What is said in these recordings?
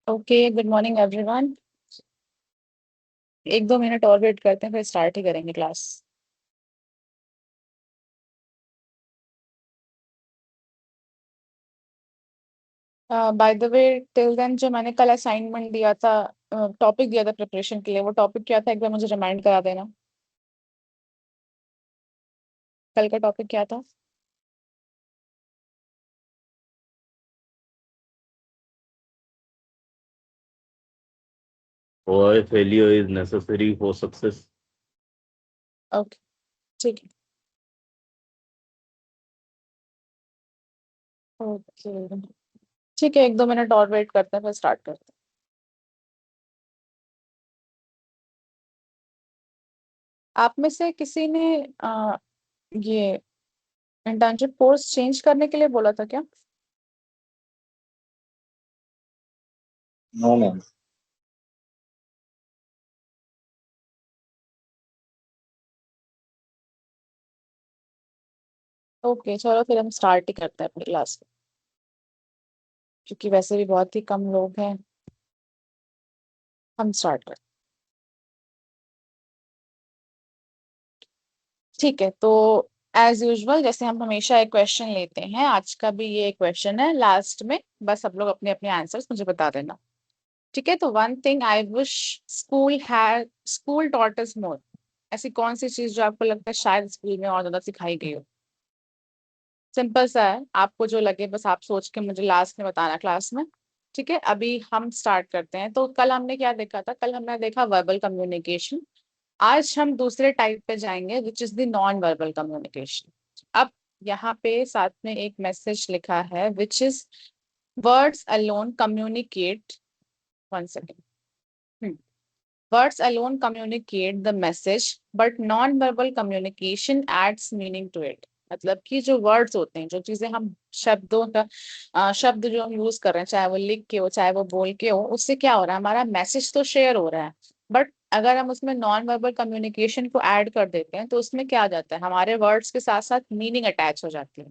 Okay, good morning everyone. 1-2 minute और wait करते हैं, फिर स्टार्ट ही करेंगे class. By the way, till then जो मैंने कल असाइनमेंट दिया था, टॉपिक दिया था प्रिपरेशन के लिए, वो टॉपिक क्या था? एक बार मुझे रिमाइंड करा देना। कल का टॉपिक क्या था? Why failure is necessary for success? Okay, ठीक है। ओके, ठीक है, 1-2 मिनट और वेट करते हैं, फिर स्टार्ट करते हैं। आप में से किसी ने ये इंटर्नशिप कोर्स चेंज करने के लिए बोला था क्या? No ma'am. ओके, चलो फिर हम स्टार्ट ही करते हैं अपनी क्लास, क्योंकि वैसे भी बहुत ही कम लोग हैं। हम स्टार्ट करते हैं। ठीक है, तो एज यूजुअल जैसे हम हमेशा एक क्वेश्चन लेते हैं, आज का भी ये क्वेश्चन है लास्ट में। बस सब लोग अपने अपने आंसर्स मुझे बता देना। ठीक है, तो one thing I wish school taught us more. ऐसी कौन सी चीज जो आपको लगता है शायद स्कूल में और ज्यादा सिखाई गई हो? सिंपल सा है, आपको जो लगे बस आप सोच के मुझे लास्ट में बताना क्लास में। ठीक है, अभी हम स्टार्ट करते हैं। तो कल हमने क्या देखा था? कल हमने देखा वर्बल कम्युनिकेशन। आज हम दूसरे टाइप पे जाएंगे, which is the non verbal communication. अब यहाँ पे साथ में एक मैसेज लिखा है, which is words alone communicate. One second. Words alone communicate the message, but non verbal communication adds meaning to it. मतलब कि जो वर्ड्स होते हैं, जो चीजें हम शब्दों का शब्द जो हम यूज कर रहे हैं, चाहे वो लिख के हो चाहे वो बोल के हो, उससे क्या हो रहा है? हमारा मैसेज तो शेयर हो रहा है, बट अगर हम उसमें नॉन वर्बल कम्युनिकेशन को ऐड कर देते हैं तो उसमें क्या आ जाता है? हमारे वर्ड्स के साथ साथ मीनिंग अटैच हो जाती है।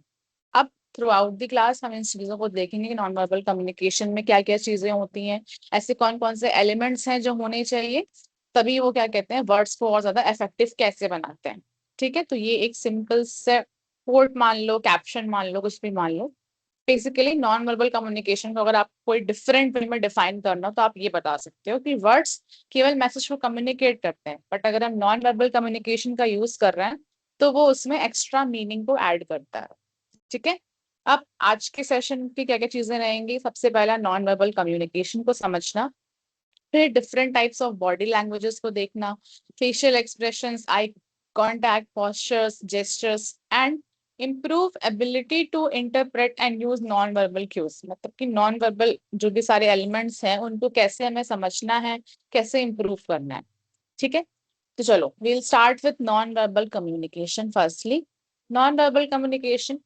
अब थ्रू आउट द क्लास हम इन चीजों को देखेंगे कि नॉन वर्बल कम्युनिकेशन में क्या क्या चीजें होती हैं, ऐसे कौन कौन से एलिमेंट्स हैं जो होने चाहिए, तभी वो क्या कहते हैं, वर्ड्स को और ज्यादा इफेक्टिव कैसे बनाते हैं। ठीक है, तो ये एक सिंपल से कोट मान लो, कैप्शन मान लो, कुछ भी मान लो। बेसिकली नॉन वर्बल कम्युनिकेशन को अगर आप कोई डिफरेंट वे में डिफाइन करना हो तो आप ये बता सकते हो कि वर्ड्स केवल मैसेज को कम्युनिकेट करते हैं, बट अगर हम नॉन वर्बल कम्युनिकेशन का यूज कर रहे हैं तो वो उसमें एक्स्ट्रा मीनिंग को ऐड करता है। ठीक है, अब आज के सेशन की क्या क्या चीजें रहेंगी? सबसे पहला नॉन वर्बल कम्युनिकेशन को समझना, फिर different types of body languages को देखना, facial expressions, eye contact, postures, gestures, and improve ability to interpret and use non verbal cues. मतलब कि नॉन वर्बल जो भी सारे एलिमेंट्स हैं उनको कैसे हमें समझना है, कैसे इम्प्रूव करना है। ठीक है, तो चलो we'll start with non verbal communication. Firstly, non verbal communication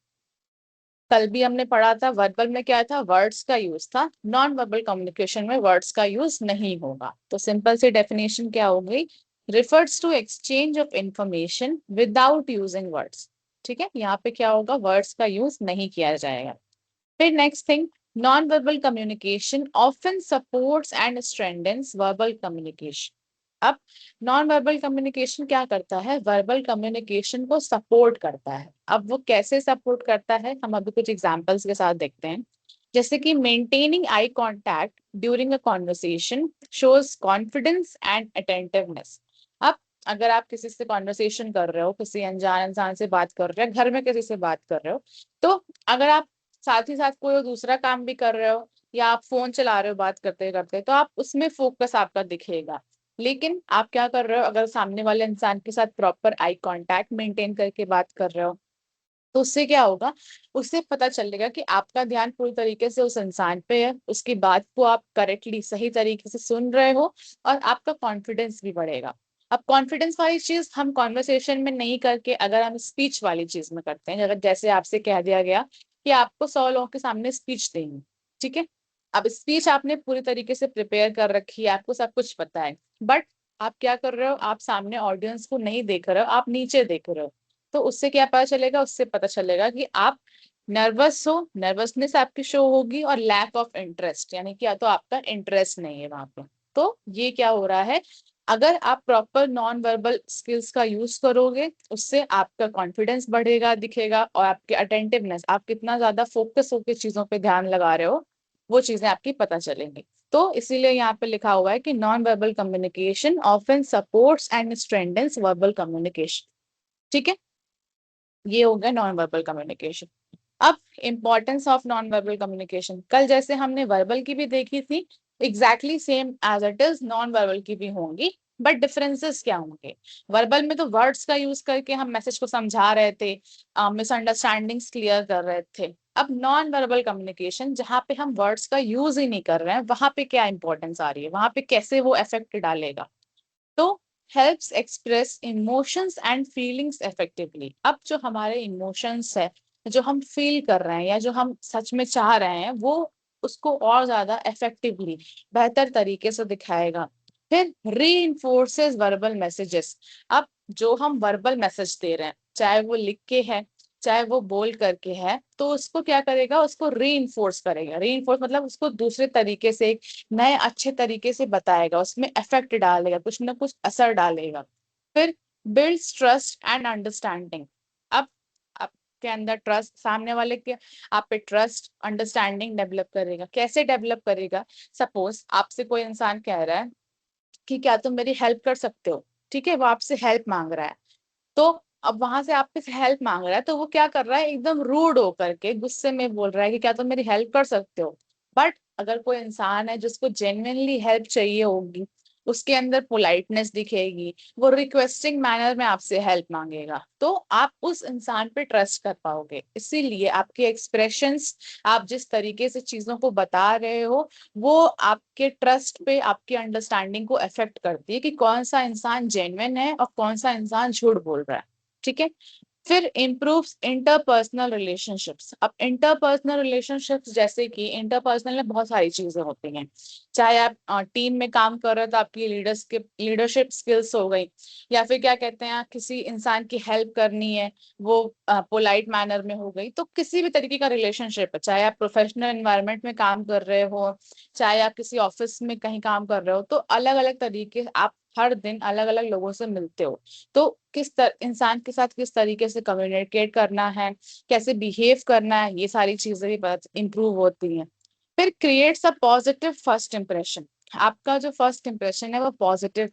कल भी हमने पढ़ा था। वर्बल में क्या था? वर्ड्स का यूज था। नॉन वर्बल कम्युनिकेशन में वर्ड्स का यूज नहीं होगा। तो सिंपल सी डेफिनेशन क्या हो गई? Refers to exchange of information without using words. ठीक है, यहाँ पे क्या होगा? वर्ड्स का यूज नहीं किया जाएगा। फिर next thing, non verbal communication often supports and strengthens verbal communication. अब नॉन वर्बल कम्युनिकेशन क्या करता है? वर्बल कम्युनिकेशन को सपोर्ट करता है। अब वो कैसे सपोर्ट करता है, हम अभी कुछ एग्जांपल्स के साथ देखते हैं। जैसे कि maintaining eye contact during a conversation shows confidence and attentiveness. अब अगर आप किसी से कॉन्वर्सेशन कर रहे हो, किसी अनजान इंसान से बात कर रहे हो, घर में किसी से बात कर रहे हो, तो अगर आप साथ ही साथ कोई दूसरा काम भी कर रहे हो या आप फोन चला रहे हो बात करते करते, तो आप उसमें फोकस आपका दिखेगा। लेकिन आप क्या कर रहे हो? अगर सामने वाले इंसान के साथ प्रॉपर आई कांटेक्ट मेंटेन करके बात कर रहे हो, तो उससे क्या होगा? उससे पता चलेगा कि आपका ध्यान पूरी तरीके से उस इंसान पे है, उसकी बात को आप करेक्टली सही तरीके से सुन रहे हो, और आपका कॉन्फिडेंस भी बढ़ेगा। अब कॉन्फिडेंस वाली चीज हम कॉन्वर्सेशन में नहीं करके अगर हम स्पीच वाली चीज में करते हैं, अगर जैसे आपसे कह दिया गया कि आपको 100 लोगों के सामने स्पीच देनी, ठीक है, अब स्पीच आपने पूरी तरीके से प्रिपेयर कर रखी है, आपको सब कुछ पता है, बट आप क्या कर रहे हो? आप सामने ऑडियंस को नहीं देख रहे हो, आप नीचे देख रहे हो। तो उससे क्या पता चलेगा? उससे पता चलेगा कि आप नर्वस हो, नर्वसनेस आपकी शो होगी, और लैक ऑफ इंटरेस्ट, यानी कि या तो आपका इंटरेस्ट नहीं है वहां पे। तो ये क्या हो रहा है, अगर आप प्रॉपर नॉन वर्बल स्किल्स का यूज करोगे, उससे आपका कॉन्फिडेंस बढ़ेगा, दिखेगा, और आपके अटेंटिवनेस, आप कितना ज्यादा फोकस होकर चीजों पे ध्यान लगा रहे हो, वो चीजें आपकी पता चलेंगी। तो इसीलिए यहाँ पे लिखा हुआ है कि non verbal communication often supports and strengthens verbal communication. ठीक है, ये हो गया नॉन वर्बल कम्युनिकेशन। अब importance of non verbal communication, कल जैसे हमने वर्बल की भी देखी थी, exactly same as it is non verbal की भी होंगी, बट डिफरेंसेस क्या होंगे। वर्बल में तो वर्ड्स का यूज करके हम मैसेज को समझा रहे थे, मिसअंडरस्टैंडिंग्स क्लियर कर रहे थे। अब नॉन वर्बल कम्युनिकेशन, जहाँ पे हम वर्ड्स का यूज ही नहीं कर रहे हैं, वहां पे क्या इंपॉर्टेंस आ रही है, वहां पे कैसे वो इफेक्ट डालेगा। तो helps express emotions and feelings effectively. अब जो हमारे इमोशंस है, जो हम फील कर रहे हैं या जो हम सच में चाह रहे हैं, वो उसको और ज्यादा इफेक्टिवली, बेहतर तरीके से दिखाएगा। फिर री वर्बल मैसेजेस। अब जो हम वर्बल मैसेज दे रहे हैं, चाहे वो लिख के है, चाहे वो बोल करके है, तो उसको क्या करेगा, उसको री करेगा। री मतलब उसको दूसरे तरीके से, नए अच्छे तरीके से बताएगा, उसमें इफेक्ट डालेगा, कुछ ना कुछ असर डालेगा। फिर बिल्ड्स ट्रस्ट एंड अंडरस्टैंडिंग। अब आपके अंदर ट्रस्ट, सामने वाले के आप पे ट्रस्ट अंडरस्टैंडिंग डेवलप करेगा। कैसे डेवलप करेगा, सपोज आपसे कोई इंसान कह रहा है कि क्या तुम मेरी हेल्प कर सकते हो, ठीक है, वो आपसे हेल्प मांग रहा है। तो अब वहां से आपसे हेल्प मांग रहा है, तो वो क्या कर रहा है, एकदम रूड होकर के गुस्से में बोल रहा है कि क्या तुम मेरी हेल्प कर सकते हो। बट अगर कोई इंसान है जिसको जेन्युइनली हेल्प चाहिए होगी, उसके अंदर पोलाइटनेस दिखेगी, वो रिक्वेस्टिंग मैनर में आपसे हेल्प मांगेगा, तो आप उस इंसान पे ट्रस्ट कर पाओगे। इसीलिए आपके एक्सप्रेशंस, आप जिस तरीके से चीजों को बता रहे हो, वो आपके ट्रस्ट पे, आपकी अंडरस्टैंडिंग को अफेक्ट करती है कि कौन सा इंसान जेन्युइन है और कौन सा इंसान झूठ बोल रहा है। ठीक है। फिर इम्प्रूव्स इंटरपर्सनल रिलेशनशिप्स। अब इंटरपर्सनल रिलेशनशिप्स, जैसे कि इंटरपर्सनल में बहुत सारी चीजें होती हैं, चाहे आप टीम में काम कर रहे हो तो आपकी लीडरशिप स्किल्स हो गई, या फिर क्या कहते हैं, किसी इंसान की हेल्प करनी है, वो पोलाइट मैनर में हो गई। तो किसी भी तरीके का रिलेशनशिप है, चाहे आप प्रोफेशनल एनवायरनमेंट में काम कर रहे हो, चाहे आप किसी ऑफिस में कहीं काम कर रहे हो, तो अलग अलग तरीके, आप हर दिन अलग अलग लोगों से मिलते हो। तो इंसान के साथ किस तरीके से कम्युनिकेट करना है, कैसे बिहेव करना है, ये सारी चीजें भी इंप्रूव होती हैं। फिर creates a positive first impression. आपका जो फर्स्ट इंप्रेशन है वो पॉजिटिव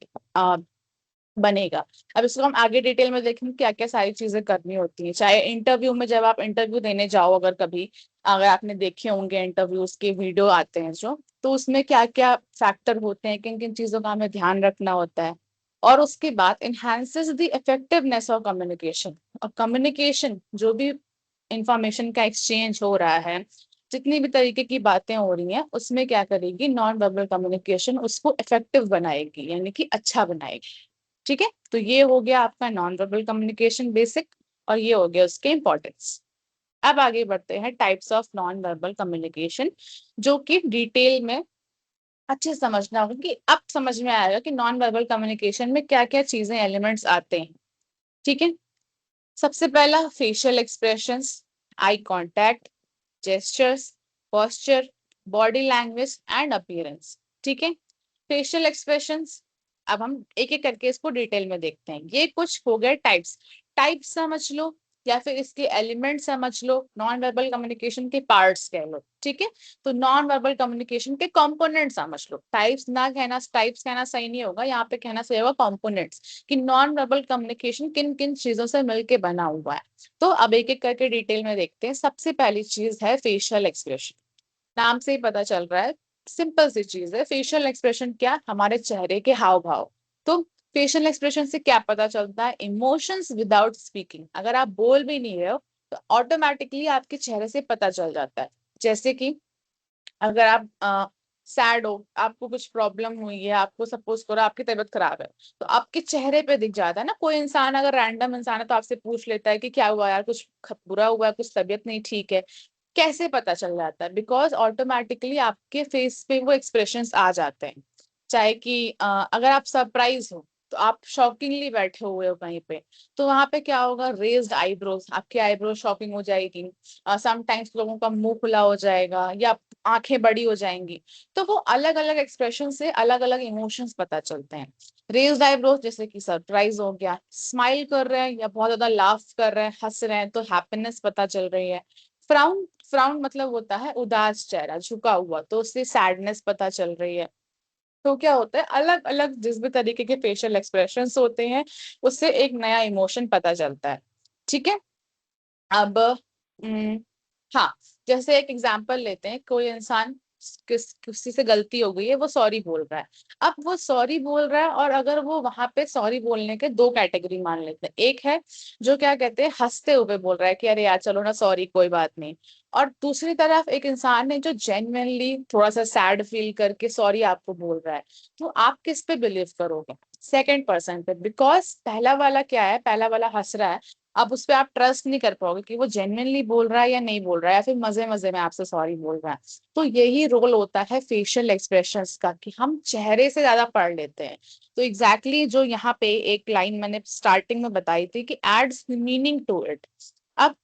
बनेगा। अब इसको हम आगे डिटेल में देखेंगे क्या क्या सारी चीजें करनी होती हैं। चाहे इंटरव्यू में, जब आप इंटरव्यू देने जाओ, अगर कभी, अगर आपने देखे होंगे इंटरव्यूज के वीडियो आते हैं जो, तो उसमें क्या क्या फैक्टर होते हैं, किन किन चीजों का हमें ध्यान रखना होता है। और उसके बाद enhances the effectiveness of communication. और कम्युनिकेशन, जो भी इंफॉर्मेशन का एक्सचेंज हो रहा है, जितनी भी तरीके की बातें हो रही हैं, उसमें क्या करेगी नॉन वर्बल कम्युनिकेशन, उसको इफेक्टिव बनाएगी, यानी कि अच्छा बनाएगी। ठीक है, तो ये हो गया आपका नॉन वर्बल कम्युनिकेशन बेसिक, और ये हो गया उसके इंपॉर्टेंस। अब आगे बढ़ते हैं types of non verbal communication, जो कि डिटेल में अच्छे से समझना होगा, कि अब समझ में आएगा कि नॉन वर्बल कम्युनिकेशन में क्या क्या चीजें, एलिमेंट्स आते हैं। ठीक है। सबसे पहला facial expressions, eye contact, gestures, posture, body language and appearance. ठीक है। फेशियल एक्सप्रेशंस, अब हम एक एक करके इसको डिटेल में देखते हैं। ये कुछ हो गए टाइप्स। टाइप्स समझ लो, या फिर इसके एलिमेंट समझ लो, नॉन वर्बल कम्युनिकेशन के पार्ट्स कह लो। ठीक है। तो नॉन वर्बल कम्युनिकेशन के कंपोनेंट समझ लो। टाइप्स ना कहना, टाइप्स कहना सही नहीं होगा, यहाँ पे कहना सही होगा कंपोनेंट्स, कि नॉन वर्बल कम्युनिकेशन किन किन चीजों से मिलके बना हुआ है। तो अब एक एक करके डिटेल में देखते हैं। सबसे पहली चीज है फेशियल एक्सप्रेशन। नाम से ही पता चल रहा है, सिंपल सी चीज है। फेशियल एक्सप्रेशन क्या, हमारे चेहरे के हाव भाव। तो फेशियल एक्सप्रेशन से क्या पता चलता है, इमोशंस विदाउट स्पीकिंग। अगर आप बोल भी नहीं रहे हो, तो ऑटोमेटिकली आपके चेहरे से पता चल जाता है। जैसे कि अगर आप सैड हो, आपको कुछ प्रॉब्लम हुई है, आपको सपोज करो आपकी तबीयत खराब है, तो आपके चेहरे पे दिख जाता है ना। कोई इंसान अगर रैंडम इंसान है तो आपसे पूछ लेता है कि क्या हुआ यार, कुछ बुरा हुआ है, कुछ तबीयत नहीं ठीक है। कैसे पता चल जाता है, बिकॉज ऑटोमेटिकली आपके फेस पे वो एक्सप्रेशंस आ जाते हैं। चाहे कि अगर आप सरप्राइज हो, तो आप शॉकिंगली बैठे हुए हो कहीं पे, तो वहां पे क्या होगा, रेज्ड आईब्रोज, आपकी आईब्रो शॉकिंग हो जाएगी। समटाइम्स लोगों का मुंह खुला हो जाएगा या आंखें बड़ी हो जाएंगी। तो वो अलग अलग एक्सप्रेशन से अलग अलग इमोशंस पता चलते हैं। रेज्ड आईब्रोज जैसे कि सरप्राइज हो गया, स्माइल कर रहे हैं या बहुत ज्यादा लाफ कर रहे हैं, हंस रहे हैं, तो हैप्पीनेस पता चल रही है। फ्राउन, फ्राउन मतलब होता है उदास चेहरा, झुका हुआ, तो उससे सैडनेस पता चल रही है। तो क्या होता है, अलग अलग जिस भी तरीके के फेशियल एक्सप्रेशंस होते हैं, उससे एक नया इमोशन पता चलता है। ठीक है। अब हाँ, जैसे एक एग्जांपल लेते हैं, कोई इंसान किसी से गलती हो गई है, वो सॉरी बोल रहा है। अब वो सॉरी बोल रहा है, और अगर वो वहां पे सॉरी बोलने के दो कैटेगरी मान लेते हैं, एक है जो क्या कहते हैं हंसते हुए बोल रहा है कि अरे यार चलो ना सॉरी कोई बात नहीं, और दूसरी तरफ एक इंसान है जो जेन्युइनली थोड़ा सा सैड फील करके सॉरी आपको बोल रहा है। तो आप किस पे बिलीव करोगे? सेकंड पर्सन पे, बिकॉज पहला वाला क्या है, पहला वाला हंस रहा है, अब उस पर आप ट्रस्ट नहीं कर पाओगे कि वो जेन्युइनली बोल रहा है या नहीं बोल रहा है, या फिर मजे मजे में आपसे सॉरी बोल रहा है। तो यही रोल होता है फेशियल एक्सप्रेशंस का, कि हम चेहरे से ज्यादा पढ़ लेते हैं। तो एग्जैक्टली जो यहाँ पे एक लाइन मैंने स्टार्टिंग में बताई थी कि एड्स मीनिंग टू इट। अब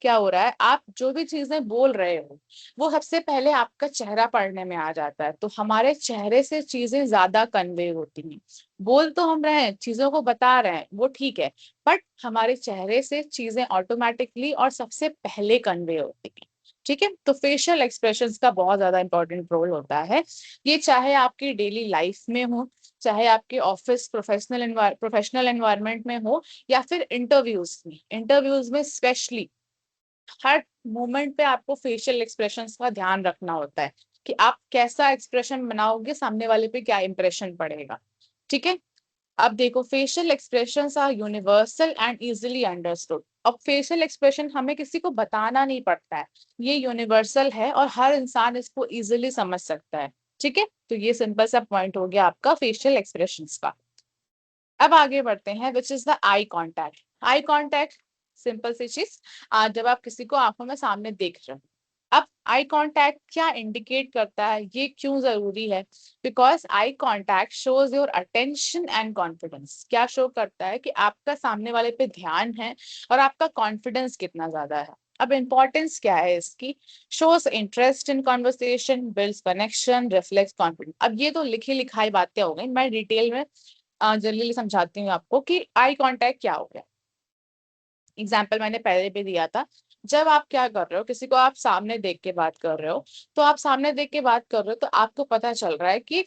क्या हो रहा है, आप जो भी चीजें बोल रहे हो वो सबसे पहले आपका चेहरा पढ़ने में आ जाता है, तो हमारे चेहरे से चीजें ज्यादा कन्वे होती हैं। बोल तो हम रहे हैं, चीजों को बता रहे हैं, वो ठीक है, बट हमारे चेहरे से चीजें ऑटोमेटिकली और सबसे पहले कन्वे होती हैं। ठीक है, तो फेशियल एक्सप्रेशंस का बहुत ज्यादा इंपॉर्टेंट रोल होता है। ये चाहे आपकी डेली लाइफ में हो, चाहे आपके ऑफिस प्रोफेशनल एनवायरनमेंट में हो, या फिर इंटरव्यूज में स्पेशली हर मोमेंट पे आपको फेशियल एक्सप्रेशंस का ध्यान रखना होता है कि आप कैसा एक्सप्रेशन बनाओगे, सामने वाले पे क्या इंप्रेशन पड़ेगा। ठीक है। अब देखो, facial expressions are universal and easily understood. अब फेशियल एक्सप्रेशन हमें किसी को बताना नहीं पड़ता है, ये यूनिवर्सल है और हर इंसान इसको इजीली समझ सकता है। ठीक है, तो ये सिंपल सा पॉइंट हो गया आपका फेशियल एक्सप्रेशंस का। अब आगे बढ़ते हैं, which is the eye contact. Eye contact simple सी चीज, जब आप किसी को आंखों में सामने देख रहे हो। अब आई कांटेक्ट क्या इंडिकेट करता है, ये क्यों जरूरी है? Because eye contact shows your attention and confidence. क्या शो करता है कि आपका सामने वाले पे ध्यान है और आपका कॉन्फिडेंस कितना ज्यादा है। अब इंपॉर्टेंस क्या है इसकी? Shows interest in conversation, builds connection, reflects confidence. अब ये तो लिखी लिखाई बातें हो गई, मैं डिटेल में जनरली समझाती हूँ आपको कि आई कांटेक्ट क्या हो गया। एग्जाम्पल मैंने पहले भी दिया था। जब आप क्या कर रहे हो, किसी को आप सामने देख के बात कर रहे हो, तो आप सामने देख के बात कर रहे हो तो आपको पता चल रहा है कि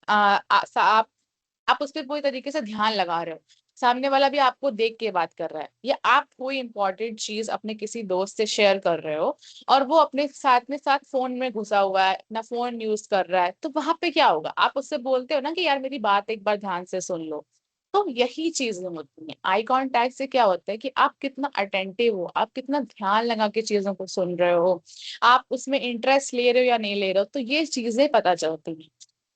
आप उस पर पूरी तरीके से ध्यान लगा रहे हो, सामने वाला भी आपको देख के बात कर रहा है, या आप कोई इंपॉर्टेंट चीज अपने किसी दोस्त से शेयर कर रहे हो और वो अपने साथ में साथ फोन में घुसा हुआ है, अपना फोन यूज कर रहा है, तो वहां पे क्या होगा, आप उससे बोलते हो ना कि यार मेरी बात एक बार ध्यान से सुन लो। तो यही चीजें होती हैं आई कांटेक्ट से। क्या होता है कि आप कितना अटेंटिव हो, आप कितना ध्यान लगा के चीजों को सुन रहे हो, आप उसमें इंटरेस्ट ले रहे हो या नहीं ले रहे हो, तो ये चीजें पता चलती हैं।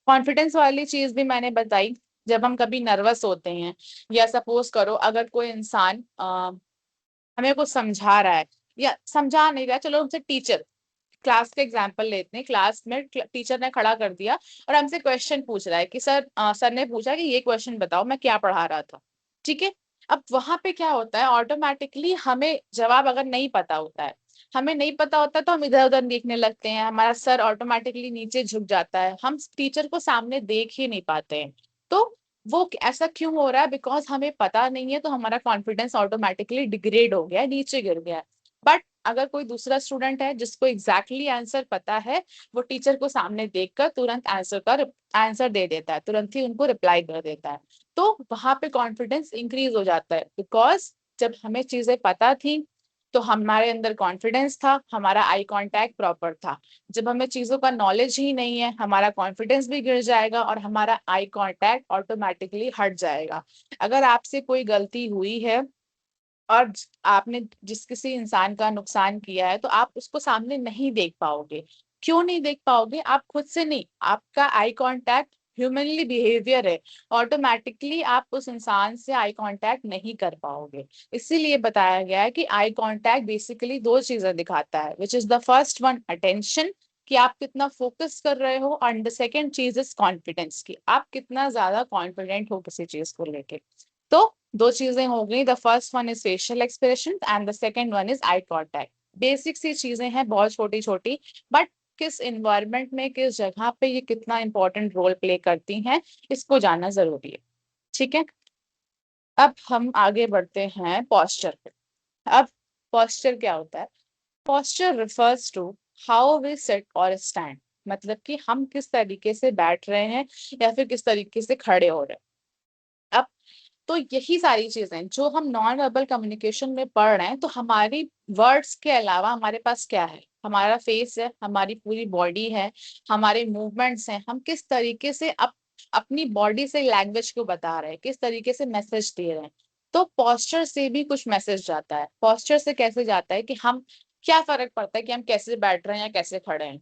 कॉन्फिडेंस वाली चीज भी मैंने बताई। जब हम कभी नर्वस होते हैं, या सपोज करो अगर कोई इंसान हमें कुछ समझा रहा है, या समझा नहीं रहा है, चलो हमसे टीचर, क्लास का एग्जाम्पल लेते हैं, क्लास में टीचर ने खड़ा कर दिया और हमसे क्वेश्चन पूछ रहा है कि सर ने पूछा कि ये क्वेश्चन बताओ मैं क्या पढ़ा रहा था। ठीक है। अब वहां पे क्या होता है, ऑटोमेटिकली हमें जवाब अगर नहीं पता होता है, हमें नहीं पता होता तो हम इधर उधर देखने लगते हैं, हमारा सर ऑटोमेटिकली नीचे झुक जाता है, हम टीचर को सामने देख ही नहीं पाते हैं। तो वो ऐसा क्यों हो रहा है? बिकॉज हमें पता नहीं है, तो हमारा कॉन्फिडेंस ऑटोमेटिकली डिग्रेड हो गया है, नीचे गिर गया है। बट अगर कोई दूसरा स्टूडेंट है जिसको एग्जैक्टली आंसर पता है, वो टीचर को सामने देखकर तुरंत आंसर दे देता है, तुरंत ही उनको रिप्लाई कर देता है। तो वहां पे कॉन्फिडेंस इंक्रीज हो जाता है, बिकॉज जब हमें चीजें पता थी तो हमारे अंदर कॉन्फिडेंस था, हमारा आई कांटेक्ट प्रॉपर था। जब हमें चीजों का नॉलेज ही नहीं है, हमारा कॉन्फिडेंस भी गिर जाएगा और हमारा आई कांटेक्ट ऑटोमेटिकली हट जाएगा। अगर आपसे कोई गलती हुई है और आपने जिस किसी इंसान का नुकसान किया है, तो आप उसको सामने नहीं देख पाओगे। क्यों नहीं देख पाओगे? आप खुद से नहीं, आपका आई कांटेक्ट ह्यूमनली बिहेवियर है, ऑटोमेटिकली आप उस इंसान से आई कांटेक्ट नहीं कर पाओगे। इसीलिए बताया गया है कि आई कांटेक्ट बेसिकली दो चीजें दिखाता है, which is the first one attention, कि आप कितना फोकस कर रहे हो, एंड द सेकेंड चीज इज कॉन्फिडेंस की आप कितना ज्यादा कॉन्फिडेंट हो किसी चीज को लेके। तो दो चीजें हो गई, the first one is facial expression and the second one is eye contact. Basic सी चीजें हैं, बहुत छोटी छोटी, बट किस इन्वायरमेंट में, किस जगह पे ये कितना इंपॉर्टेंट रोल प्ले करती हैं, इसको जानना जरूरी है। ठीक है, अब हम आगे बढ़ते हैं पोस्चर पे। अब पोस्चर क्या होता है? Posture refers to how we sit और स्टैंड, मतलब कि हम किस तरीके से बैठ रहे हैं या फिर किस तरीके से खड़े हो रहे हैं। अब तो यही सारी चीजें जो हम नॉन वर्बल कम्युनिकेशन में पढ़ रहे हैं, तो हमारी वर्ड्स के अलावा हमारे पास क्या है? हमारा फेस है, हमारी पूरी बॉडी है, हमारे मूवमेंट्स हैं, हम किस तरीके से अपनी बॉडी से लैंग्वेज को बता रहे हैं, किस तरीके से मैसेज दे रहे हैं। तो पोस्चर से भी कुछ मैसेज जाता है। पोस्चर से कैसे जाता है कि हम क्या फर्क पड़ता है कि हम कैसे बैठ रहे हैं या कैसे खड़े हैं।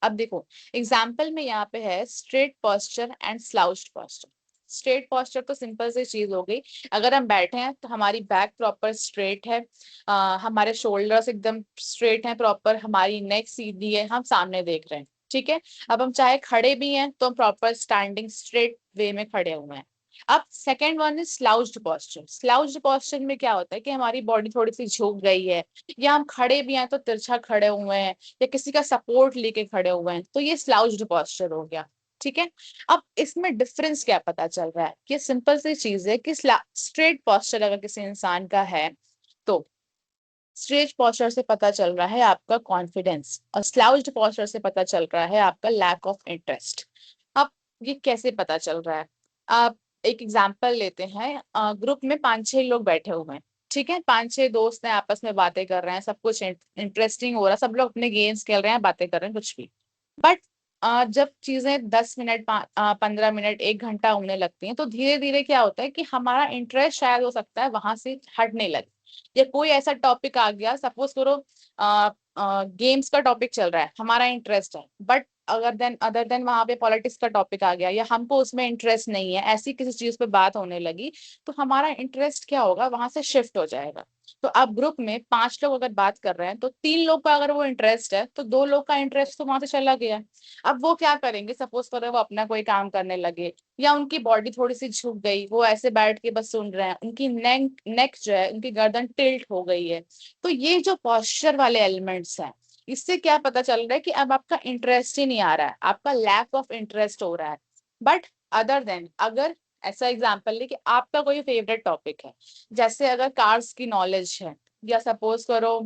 अब देखो, एग्जाम्पल में यहाँ पे है straight posture and slouched posture. Straight posture तो सिंपल सी चीज हो गई, अगर हम बैठे हैं तो हमारी बैक प्रॉपर स्ट्रेट है, हमारे शोल्डर्स एकदम स्ट्रेट हैं प्रॉपर, हमारी नेक सीधी है, हम सामने देख रहे हैं। ठीक है, अब हम चाहे खड़े भी हैं तो हम प्रॉपर स्टैंडिंग स्ट्रेट वे में खड़े हुए हैं। अब second one is slouched posture. Slouched posture में क्या होता है कि हमारी बॉडी थोड़ी सी झुक गई है, या हम खड़े भी हैं तो तिरछा खड़े हुए हैं, या किसी का सपोर्ट लेके खड़े हुए हैं, तो ये स्लाउज्ड पोस्चर हो गया। ठीक है, अब इसमें डिफरेंस क्या पता चल रहा है? ये सिंपल सी चीज है कि स्ट्रेट पोस्चर अगर किसी इंसान का है तो स्ट्रेट पोस्चर से पता चल रहा है आपका कॉन्फिडेंस, और स्लाउज्ड पोस्चर से पता चल रहा है आपका लैक ऑफ इंटरेस्ट। अब ये कैसे पता चल रहा है? आप एक एग्जांपल लेते हैं, ग्रुप में 5-6 लोग बैठे हुए हैं। ठीक है, 5-6 दोस्त हैं, आपस में बातें कर रहे हैं, सब कुछ इंटरेस्टिंग हो रहा है, सब लोग अपने गेम्स खेल रहे हैं, बातें कर रहे हैं, कुछ भी। बट जब चीजें 10 मिनट 15 मिनट 1 घंटा होने लगती हैं, तो धीरे धीरे क्या होता है कि हमारा इंटरेस्ट शायद हो सकता है वहां से हटने लगे, या कोई ऐसा टॉपिक आ गया, सपोज करो गेम्स का टॉपिक चल रहा है, हमारा इंटरेस्ट है, बट अगर देन अदर देन वहां पे पॉलिटिक्स का टॉपिक आ गया, या हमको उसमें इंटरेस्ट नहीं है, ऐसी किसी चीज पे बात होने लगी, तो हमारा इंटरेस्ट क्या होगा, वहां से शिफ्ट हो जाएगा। तो अब ग्रुप में 5 लोग अगर बात कर रहे हैं, तो 3 लोग का अगर वो इंटरेस्ट है, तो 2 लोग का इंटरेस्ट तो वहां से चला गया। अब वो क्या करेंगे, सपोज करो वो अपना कोई काम करने लगे, या उनकी बॉडी थोड़ी सी झुक गई, वो ऐसे बैठ के बस सुन रहे हैं, उनकी नेक नेक जो है, उनकी गर्दन टिल्ट हो गई है। तो ये जो पॉस्चर वाले एलिमेंट्स हैं, इससे क्या पता चल रहा है कि अब आपका इंटरेस्ट ही नहीं आ रहा है, आपका लैक ऑफ इंटरेस्ट हो रहा है। बट अदर देन अगर ऐसा एग्जाम्पल ले कि आपका कोई फेवरेट टॉपिक है, जैसे अगर कार्स की नॉलेज है, या सपोज करो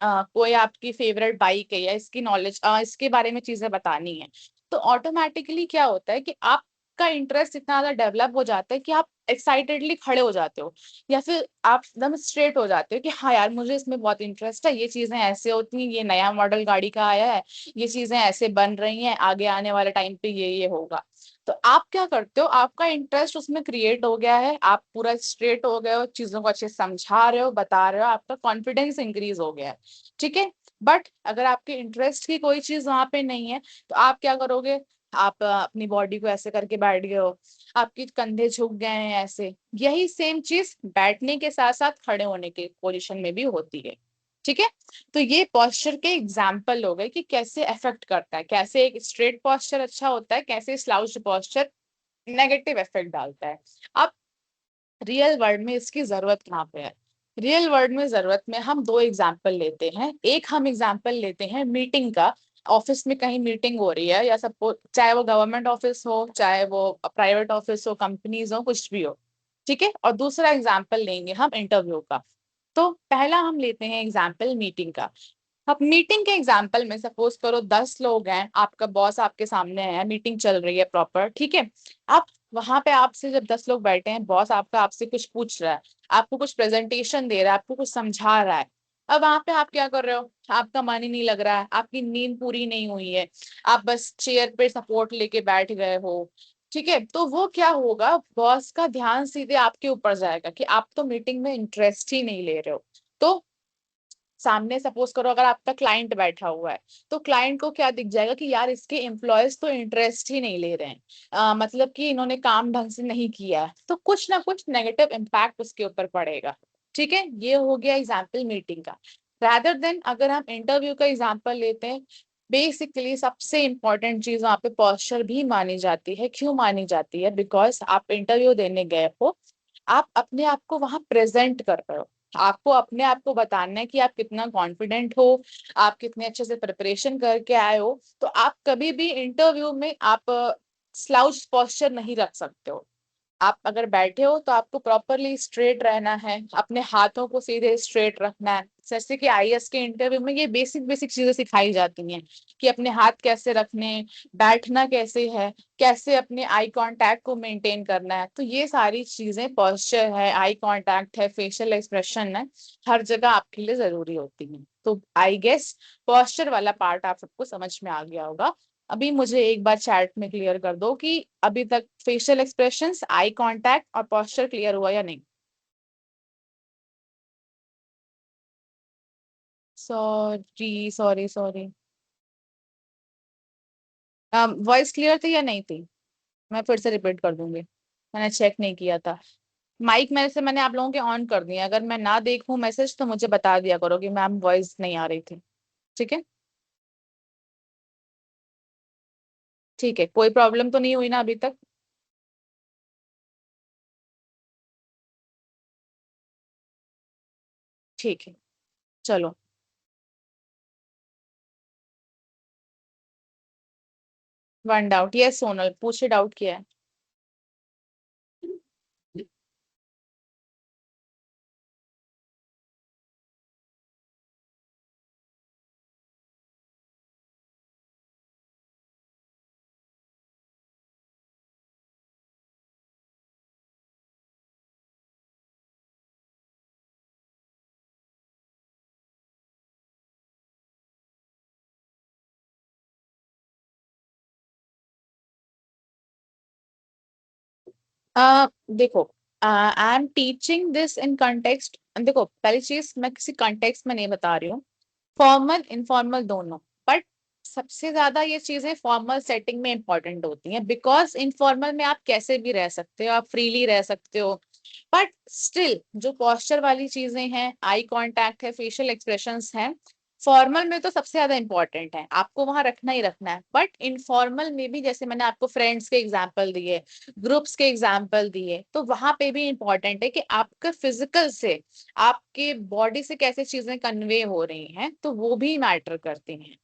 कोई आपकी फेवरेट बाइक है, या इसकी नॉलेज इसके बारे में चीजें बतानी है, तो ऑटोमेटिकली क्या होता है कि आपका इंटरेस्ट इतना ज्यादा डेवलप हो जाता है कि आप एक्साइटेडली खड़े हो जाते हो, या फिर आप एकदम स्ट्रेट हो जाते हो कि हाँ यार, मुझे इसमें बहुत इंटरेस्ट है, ये चीजें ऐसे होती हैं, ये नया मॉडल गाड़ी का आया है, ये चीजें ऐसे बन रही हैं, आगे आने वाले टाइम पे ये होगा। तो आप क्या करते हो, आपका इंटरेस्ट उसमें क्रिएट हो गया है, आप पूरा स्ट्रेट हो गए हो, चीजों को अच्छे से समझा रहे हो, बता रहे हो, आपका कॉन्फिडेंस इंक्रीज हो गया है। ठीक है, बट अगर आपके इंटरेस्ट की कोई चीज वहां पे नहीं है, तो आप क्या करोगे? आप अपनी बॉडी को ऐसे करके बैठ गए हो, आपके कंधे झुक गए हैं ऐसे। यही सेम चीज बैठने के साथ साथ खड़े होने के पोजीशन में भी होती है। ठीक है, तो ये पोस्चर के एग्जाम्पल हो गए कि कैसे अफेक्ट करता है, कैसे एक स्ट्रेट पोस्चर अच्छा होता है, कैसे स्लाउच्ड पोस्चर नेगेटिव इफेक्ट डालता है। अब रियल वर्ल्ड में इसकी जरूरत कहाँ पे है? रियल वर्ल्ड में जरूरत में हम दो एग्जाम्पल लेते हैं। एक हम एग्जाम्पल लेते हैं मीटिंग का, ऑफिस में कहीं मीटिंग हो रही है, या सपोज चाहे वो गवर्नमेंट ऑफिस हो, चाहे वो प्राइवेट ऑफिस हो, कंपनीज हो, कुछ भी हो। ठीक है, और दूसरा एग्जाम्पल लेंगे हम इंटरव्यू का। तो पहला हम लेते हैं एग्जाम्पल मीटिंग का। अब मीटिंग के एग्जाम्पल में सपोज करो 10 लोग हैं, आपका बॉस आपके सामने है, मीटिंग चल रही है प्रॉपर। ठीक है, आप वहां पे आपसे जब 10 लोग बैठे हैं, बॉस आपका आपसे कुछ पूछ रहा है, आपको कुछ प्रेजेंटेशन दे रहा है, आपको कुछ समझा रहा है। अब वहां पे आप क्या कर रहे हो? आपका मन ही नहीं लग रहा है, आपकी नींद पूरी नहीं हुई है, आप बस चेयर पे सपोर्ट लेके बैठ गए हो। ठीक है, तो वो क्या होगा, बॉस का ध्यान सीधे आपके ऊपर जाएगा कि आप तो मीटिंग में इंटरेस्ट ही नहीं ले रहे हो। तो सामने सपोज करो अगर आपका क्लाइंट बैठा हुआ है, तो क्लाइंट को क्या दिख जाएगा कि यार इसके एम्प्लॉयज तो इंटरेस्ट ही नहीं ले रहे हैं, मतलब कि इन्होंने काम ढंग से नहीं किया है, तो कुछ ना कुछ नेगेटिव इम्पैक्ट उसके ऊपर पड़ेगा। ठीक है, ये हो गया एग्जाम्पल मीटिंग का। रादर देन अगर हम इंटरव्यू का एग्जाम्पल लेते हैं, बेसिकली सबसे इम्पोर्टेंट चीज वहाँ पे पोस्चर भी मानी जाती है। क्यों मानी जाती है? बिकॉज आप इंटरव्यू देने गए हो, आप अपने आप को वहां प्रेजेंट कर रहे हो, आपको अपने आप को बताना है कि आप कितना कॉन्फिडेंट हो, आप कितने अच्छे से प्रिपरेशन करके आए हो। तो आप कभी भी इंटरव्यू में आप स्लाउच पोस्चर नहीं रख सकते हो। आप अगर बैठे हो तो आपको प्रॉपरली स्ट्रेट रहना है, अपने हाथों को सीधे स्ट्रेट रखना है। जैसे कि आईएएस के इंटरव्यू में ये बेसिक बेसिक चीजें सिखाई जाती हैं कि अपने हाथ कैसे रखने, बैठना कैसे है, कैसे अपने आई कांटेक्ट को मेंटेन करना है। तो ये सारी चीजें, पोस्चर है, आई कांटेक्ट है, फेशियल एक्सप्रेशन है, हर जगह आपके लिए जरूरी होती है। तो आई गेस पोस्चर वाला पार्ट आप सबको समझ में आ गया होगा। अभी मुझे एक बार चैट में क्लियर कर दो कि अभी तक फेशियल एक्सप्रेशंस, आई कांटेक्ट और पोस्चर क्लियर हुआ या नहीं। Sorry sorry sorry. Voice clear थी या नहीं थी? मैं फिर से रिपीट कर दूंगी, मैंने चेक नहीं किया था। माइक मेरे से मैंने आप लोगों के ऑन कर दिया, अगर मैं ना देखूं मैसेज तो मुझे बता दिया करो कि मैम वॉइस नहीं आ रही थी। ठीक है? ठीक है, कोई प्रॉब्लम तो नहीं हुई ना अभी तक? ठीक है, चलो। वन डाउट, यस सोनल पूछे, डाउट किया है? देखो, I am teaching this in context. देखो, पहली चीज, मैं किसी कंटेक्स्ट में नहीं बता रही हूँ, फॉर्मल इनफॉर्मल दोनों। बट सबसे ज्यादा ये चीजें फॉर्मल सेटिंग में इंपॉर्टेंट होती हैं, बिकॉज इनफॉर्मल में आप कैसे भी रह सकते हो, आप फ्रीली रह सकते हो। बट स्टिल जो पोस्चर वाली चीजें हैं, आई कांटेक्ट है, फेशियल एक्सप्रेशंस हैं, फॉर्मल में तो सबसे ज्यादा इंपॉर्टेंट है, आपको वहां रखना ही रखना है। बट इनफॉर्मल में भी, जैसे मैंने आपको फ्रेंड्स के एग्जांपल दिए, ग्रुप्स के एग्जांपल दिए, तो वहां पे भी इंपॉर्टेंट है कि आपके फिजिकल से, आपके बॉडी से कैसे चीजें कन्वे हो रही हैं, तो वो भी मैटर करती हैं।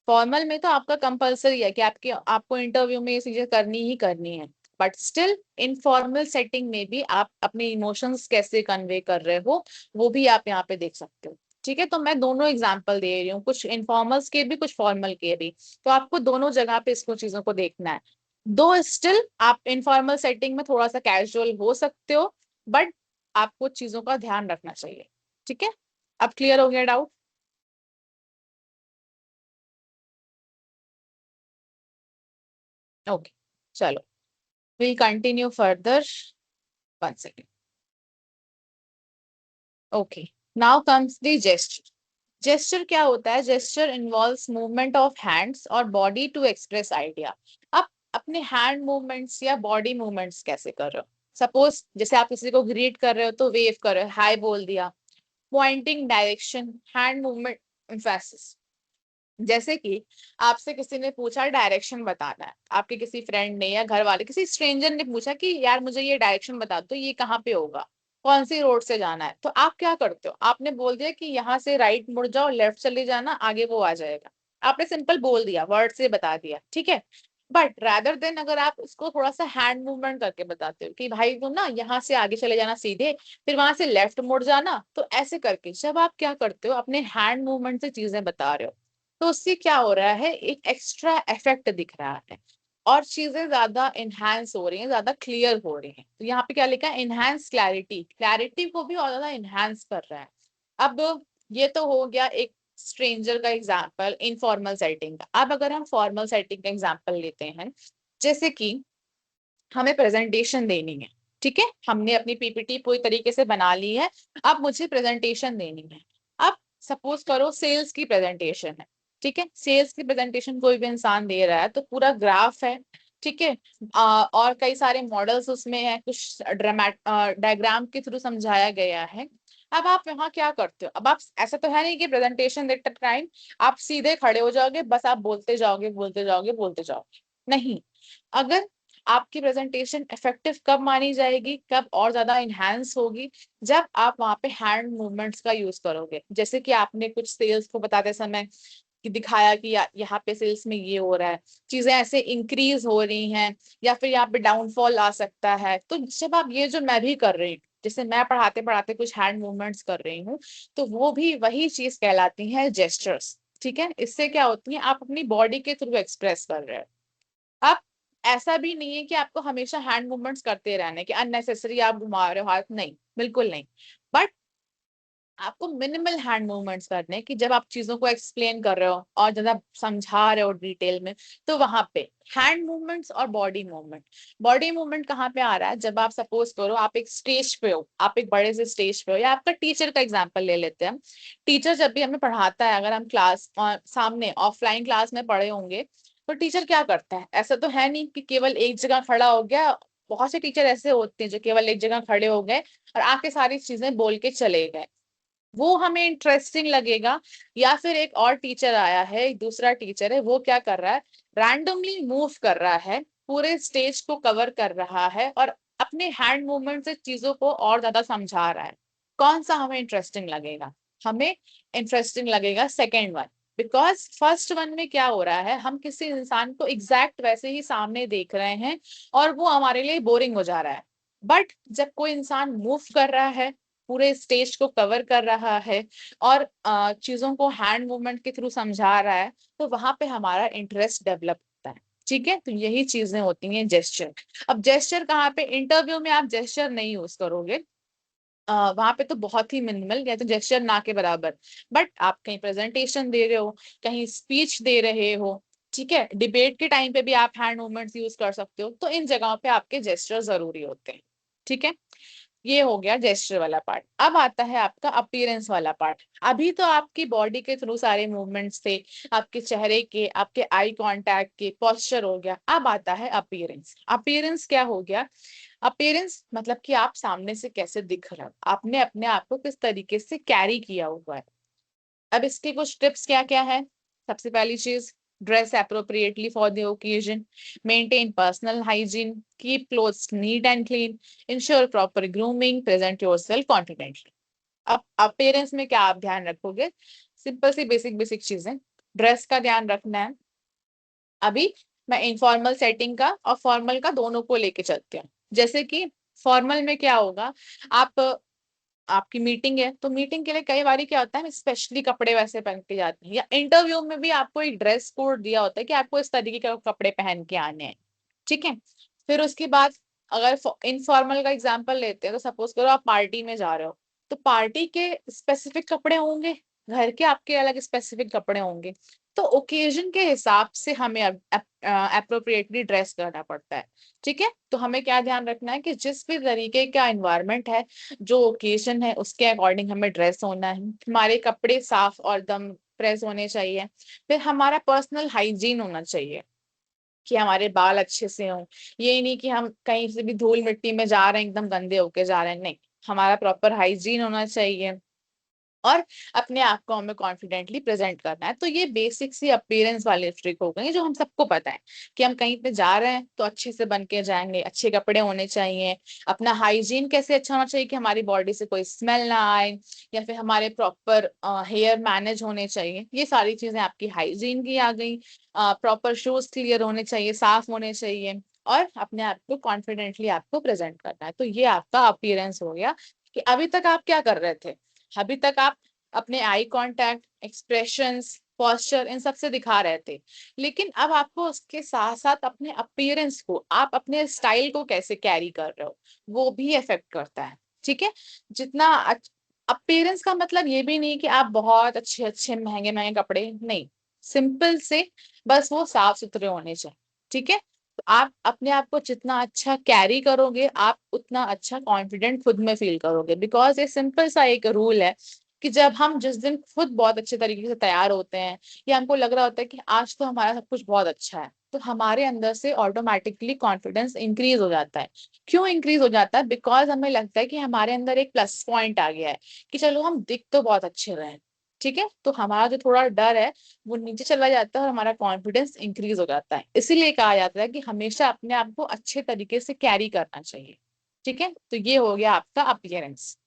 फॉर्मल में तो आपका कंपलसरी है कि आपके आपको इंटरव्यू में ये चीजें करनी ही करनी है। बट स्टिल इनफॉर्मल सेटिंग में भी आप अपने इमोशंस कैसे कन्वे कर रहे हो, वो भी आप यहाँ पे देख सकते हो। ठीक है? तो मैं दोनों एग्जांपल दे रही हूँ, कुछ इनफॉर्मल्स के भी, कुछ फॉर्मल के भी। तो आपको दोनों जगह पे इसको चीजों को देखना है। दो स्टिल आप इनफॉर्मल सेटिंग में थोड़ा सा कैजुअल हो सकते हो, बट आपको चीजों का ध्यान रखना चाहिए। ठीक है? अब क्लियर हो गया डाउट? ओके, चलो, we'll continue further. One second. Okay. Now comes the gesture. Gesture क्या होता है? Gesture involves movement of hands और बॉडी टू एक्सप्रेस आइडिया। आप अपने हैंड मूवमेंट्स या बॉडी मूवमेंट्स कैसे कर रहे हो? सपोज जैसे आप किसी को ग्रीट कर रहे हो तो वेव कर रहे हो, हाय बोल दिया, pointing direction, hand movement, emphasis. जैसे कि आपसे किसी ने पूछा डायरेक्शन बताना है, आपके किसी फ्रेंड ने या घर वाले, किसी स्ट्रेंजर ने पूछा कि यार मुझे ये डायरेक्शन बता दो, ये कहाँ पे होगा, कौन सी रोड से जाना है, तो आप क्या करते हो? आपने बोल दिया कि यहाँ से राइट मुड़ जाओ, लेफ्ट चले जाना, आगे वो आ जाएगा। आपने सिंपल बोल दिया, वर्ड से बता दिया, ठीक है। बट रादर देन अगर आप उसको थोड़ा सा हैंड मूवमेंट करके बताते हो कि भाई तुम ना यहाँ से आगे चले जाना सीधे, फिर वहां से लेफ्ट मुड़ जाना, तो ऐसे करके जब आप क्या करते हो, अपने हैंड मूवमेंट से चीजें बता रहे हो, तो उससे क्या हो रहा है, एक एक्स्ट्रा इफेक्ट दिख रहा है और चीजें ज्यादा इनहांस हो रही हैं, ज्यादा क्लियर हो रही हैं। तो यहाँ पे क्या लिखा है? इनहांस क्लैरिटी, क्लैरिटी को भी और ज्यादा इनहांस कर रहा है। अब ये तो हो गया एक स्ट्रेंजर का एग्जाम्पल, इनफॉर्मल सेटिंग का। अब अगर हम फॉर्मल सेटिंग का एग्जाम्पल लेते हैं, जैसे कि हमें प्रेजेंटेशन देनी है, ठीक है, हमने अपनी पीपीटी पूरी तरीके से बना ली है, अब मुझे प्रेजेंटेशन देनी है। अब सपोज करो सेल्स की प्रेजेंटेशन है, ठीक है, सेल्स की प्रेजेंटेशन कोई भी इंसान दे रहा है, तो पूरा ग्राफ है, ठीक है, और कई सारे मॉडल्स उसमें है, कुछ ड्रामेट डायग्राम के थ्रू समझाया गया है। अब आप यहाँ क्या करते हो, अब आप ऐसा तो है नहीं कि प्रेजेंटेशन देते टाइम आप सीधे खड़े हो जाओगे, बस आप बोलते जाओगे बोलते जाओगे बोलते जाओगे, नहीं। अगर आपकी प्रेजेंटेशन इफेक्टिव कब मानी जाएगी, कब और ज्यादा इनहेंस होगी, जब आप वहां पे हैंड मूवमेंट्स का यूज करोगे। जैसे कि आपने कुछ सेल्स को बताते समय कि दिखाया कि यहाँ पे सेल्स में ये हो रहा है, चीजें ऐसे इंक्रीज हो रही हैं, या फिर यहाँ पे डाउनफॉल आ सकता है। तो जब आप ये जो मैं भी कर रही हूँ, जैसे मैं पढ़ाते पढ़ाते कुछ हैंड मूवमेंट्स कर रही हूँ, तो वो भी वही चीज कहलाती है जेस्चर्स। ठीक है, इससे क्या होती है, आप अपनी बॉडी के थ्रू एक्सप्रेस कर रहे हो। अब ऐसा भी नहीं है कि आपको हमेशा हैंड मूवमेंट्स करते रहने कि अननेसेसरी आप घुमा रहे हो हाथ, नहीं, बिल्कुल नहीं। बट आपको मिनिमल हैंड मूवमेंट्स करने हैं कि जब आप चीजों को एक्सप्लेन कर रहे हो और ज्यादा समझा रहे हो डिटेल में, तो वहां पे हैंड मूवमेंट्स और बॉडी मूवमेंट। बॉडी मूवमेंट कहाँ पे आ रहा है, जब आप सपोज करो आप एक स्टेज पे हो, आप एक बड़े से स्टेज पे हो, या आपका टीचर का एग्जांपल ले लेते हैं हम। टीचर जब भी हमें पढ़ाता है, अगर हम क्लास सामने ऑफलाइन क्लास में पढ़े होंगे, तो टीचर क्या करता है, ऐसा तो है नहीं कि केवल एक जगह खड़ा हो गया। बहुत से टीचर ऐसे होते हैं जो केवल एक जगह खड़े हो गए और आके सारी चीजें बोल के चले गए, वो हमें इंटरेस्टिंग लगेगा। या फिर एक और टीचर आया है, एक दूसरा टीचर है, वो क्या कर रहा है, रैंडमली मूव कर रहा है, पूरे स्टेज को कवर कर रहा है और अपने हैंड मूवमेंट से चीजों को और ज्यादा समझा रहा है। कौन सा हमें इंटरेस्टिंग लगेगा, हमें इंटरेस्टिंग लगेगा second one. Because first one में क्या हो रहा है, हम किसी इंसान को एग्जैक्ट वैसे ही सामने देख रहे हैं और वो हमारे लिए बोरिंग हो जा रहा है। बट जब कोई इंसान मूव कर रहा है, पूरे स्टेज को कवर कर रहा है और चीजों को हैंड मूवमेंट के थ्रू समझा रहा है, तो वहां पे हमारा इंटरेस्ट डेवलप होता है। ठीक है, तो यही चीजें होती हैं जेस्चर। अब जेस्चर कहाँ पे, इंटरव्यू में आप जेस्चर नहीं यूज करोगे, वहां पे तो बहुत ही मिनिमल या तो जेस्चर ना के बराबर। बट आप कहीं प्रेजेंटेशन दे रहे हो, कहीं स्पीच दे रहे हो, ठीक है, डिबेट के टाइम पे भी आप हैंड मूवमेंट्स यूज कर सकते हो, तो इन जगहों पे आपके जेस्चर जरूरी होते हैं। ठीक है, ये हो गया जेस्चर वाला पार्ट। अब आता है आपका अपीयरेंस वाला पार्ट। अभी तो आपकी बॉडी के थ्रू सारे मूवमेंट्स थे, आपके चेहरे के, आपके आई कांटेक्ट के, पोस्चर हो गया। अब आता है अपीयरेंस। अपीयरेंस क्या हो गया, अपीयरेंस मतलब कि आप सामने से कैसे दिख रहे हो, आपने अपने आप को किस तरीके से कैरी किया हुआ है। अब इसके कुछ टिप्स क्या क्या है। सबसे पहली चीज, dress appropriately for the occasion, maintain personal hygiene, keep clothes neat and clean, ensure proper grooming, present yourself confidently। अब अपीयरेंस में क्या आप ध्यान रखोगे, सिंपल सी बेसिक बेसिक चीजें। ड्रेस का ध्यान रखना है। अभी मैं इनफॉर्मल सेटिंग का और फॉर्मल का दोनों को लेके चलती हूँ। जैसे कि फॉर्मल में क्या होगा, आप आपकी मीटिंग है, तो मीटिंग के लिए कई बार क्या होता है, स्पेशली कपड़े वैसे पहन के जाते हैं, या इंटरव्यू में भी आपको एक ड्रेस कोड दिया होता है कि आपको इस तरीके के कपड़े पहन के आने हैं। ठीक है, फिर उसके बाद अगर इनफॉर्मल का एग्जांपल लेते हैं, तो सपोज करो आप पार्टी में जा रहे हो, तो पार्टी के स्पेसिफिक कपड़े होंगे, घर के आपके अलग स्पेसिफिक कपड़े होंगे। तो ओकेजन के हिसाब से हमें अप्रोप्रिएटली ड्रेस करना पड़ता है। ठीक है, तो हमें क्या ध्यान रखना है कि जिस भी तरीके का एनवायरनमेंट है, जो ओकेजन है, उसके अकॉर्डिंग हमें ड्रेस होना है। हमारे कपड़े साफ और दम प्रेस होने चाहिए। फिर हमारा पर्सनल हाइजीन होना चाहिए कि हमारे बाल अच्छे से हों। ये नहीं कि हम कहीं से भी धूल मिट्टी में जा रहे हैं, एकदम गंदे होके जा रहे हैं, नहीं। हमारा प्रॉपर हाइजीन होना चाहिए और अपने आप को हमें कॉन्फिडेंटली प्रेजेंट करना है। तो ये बेसिक सी अपीयरेंस वाली ट्रिक हो गई जो हम सबको पता है कि हम कहीं पे जा रहे हैं तो अच्छे से बन के जाएंगे, अच्छे कपड़े होने चाहिए। अपना हाइजीन कैसे अच्छा होना चाहिए कि हमारी बॉडी से कोई स्मेल ना आए, या फिर हमारे प्रॉपर हेयर मैनेज होने चाहिए। ये सारी चीजें आपकी हाइजीन की आ गई। प्रॉपर शूज क्लियर होने चाहिए, साफ होने चाहिए, और अपने आप को कॉन्फिडेंटली आपको प्रेजेंट करना है। तो ये आपका अपीयरेंस हो गया कि अभी तक आप क्या कर रहे थे। अभी तक आप अपने आई कांटेक्ट, एक्सप्रेशंस, पोस्चर, इन सब से दिखा रहे थे, लेकिन अब आपको उसके साथ साथ अपने अपीयरेंस को, आप अपने स्टाइल को कैसे कैरी कर रहे हो, वो भी इफेक्ट करता है। ठीक है, जितना अपीयरेंस का मतलब ये भी नहीं कि आप बहुत अच्छे अच्छे महंगे महंगे कपड़े, नहीं, सिंपल से बस वो साफ सुथरे होने चाहिए। ठीक है, तो आप अपने आप को जितना अच्छा कैरी करोगे, आप उतना अच्छा कॉन्फिडेंट खुद में फील करोगे। बिकॉज ये सिंपल सा एक रूल है कि जब हम जिस दिन खुद बहुत अच्छे तरीके से तैयार होते हैं, या हमको लग रहा होता है कि आज तो हमारा सब कुछ बहुत अच्छा है, तो हमारे अंदर से ऑटोमेटिकली कॉन्फिडेंस इंक्रीज हो जाता है। क्यों इंक्रीज हो जाता है? बिकॉज हमें लगता है कि हमारे अंदर एक प्लस पॉइंट आ गया है कि चलो हम दिख तो बहुत अच्छे रहे हैं, ठीक है, तो हमारा जो थोड़ा डर है वो नीचे चला जाता है और हमारा कॉन्फिडेंस इंक्रीज हो जाता है। इसीलिए कहा जाता है कि हमेशा अपने आप को अच्छे तरीके से कैरी करना चाहिए। ठीक है, तो ये हो गया आपका अपीयरेंस।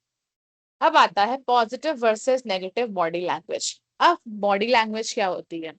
अब आता है positive versus negative body language. अब बॉडी लैंग्वेज क्या होती है?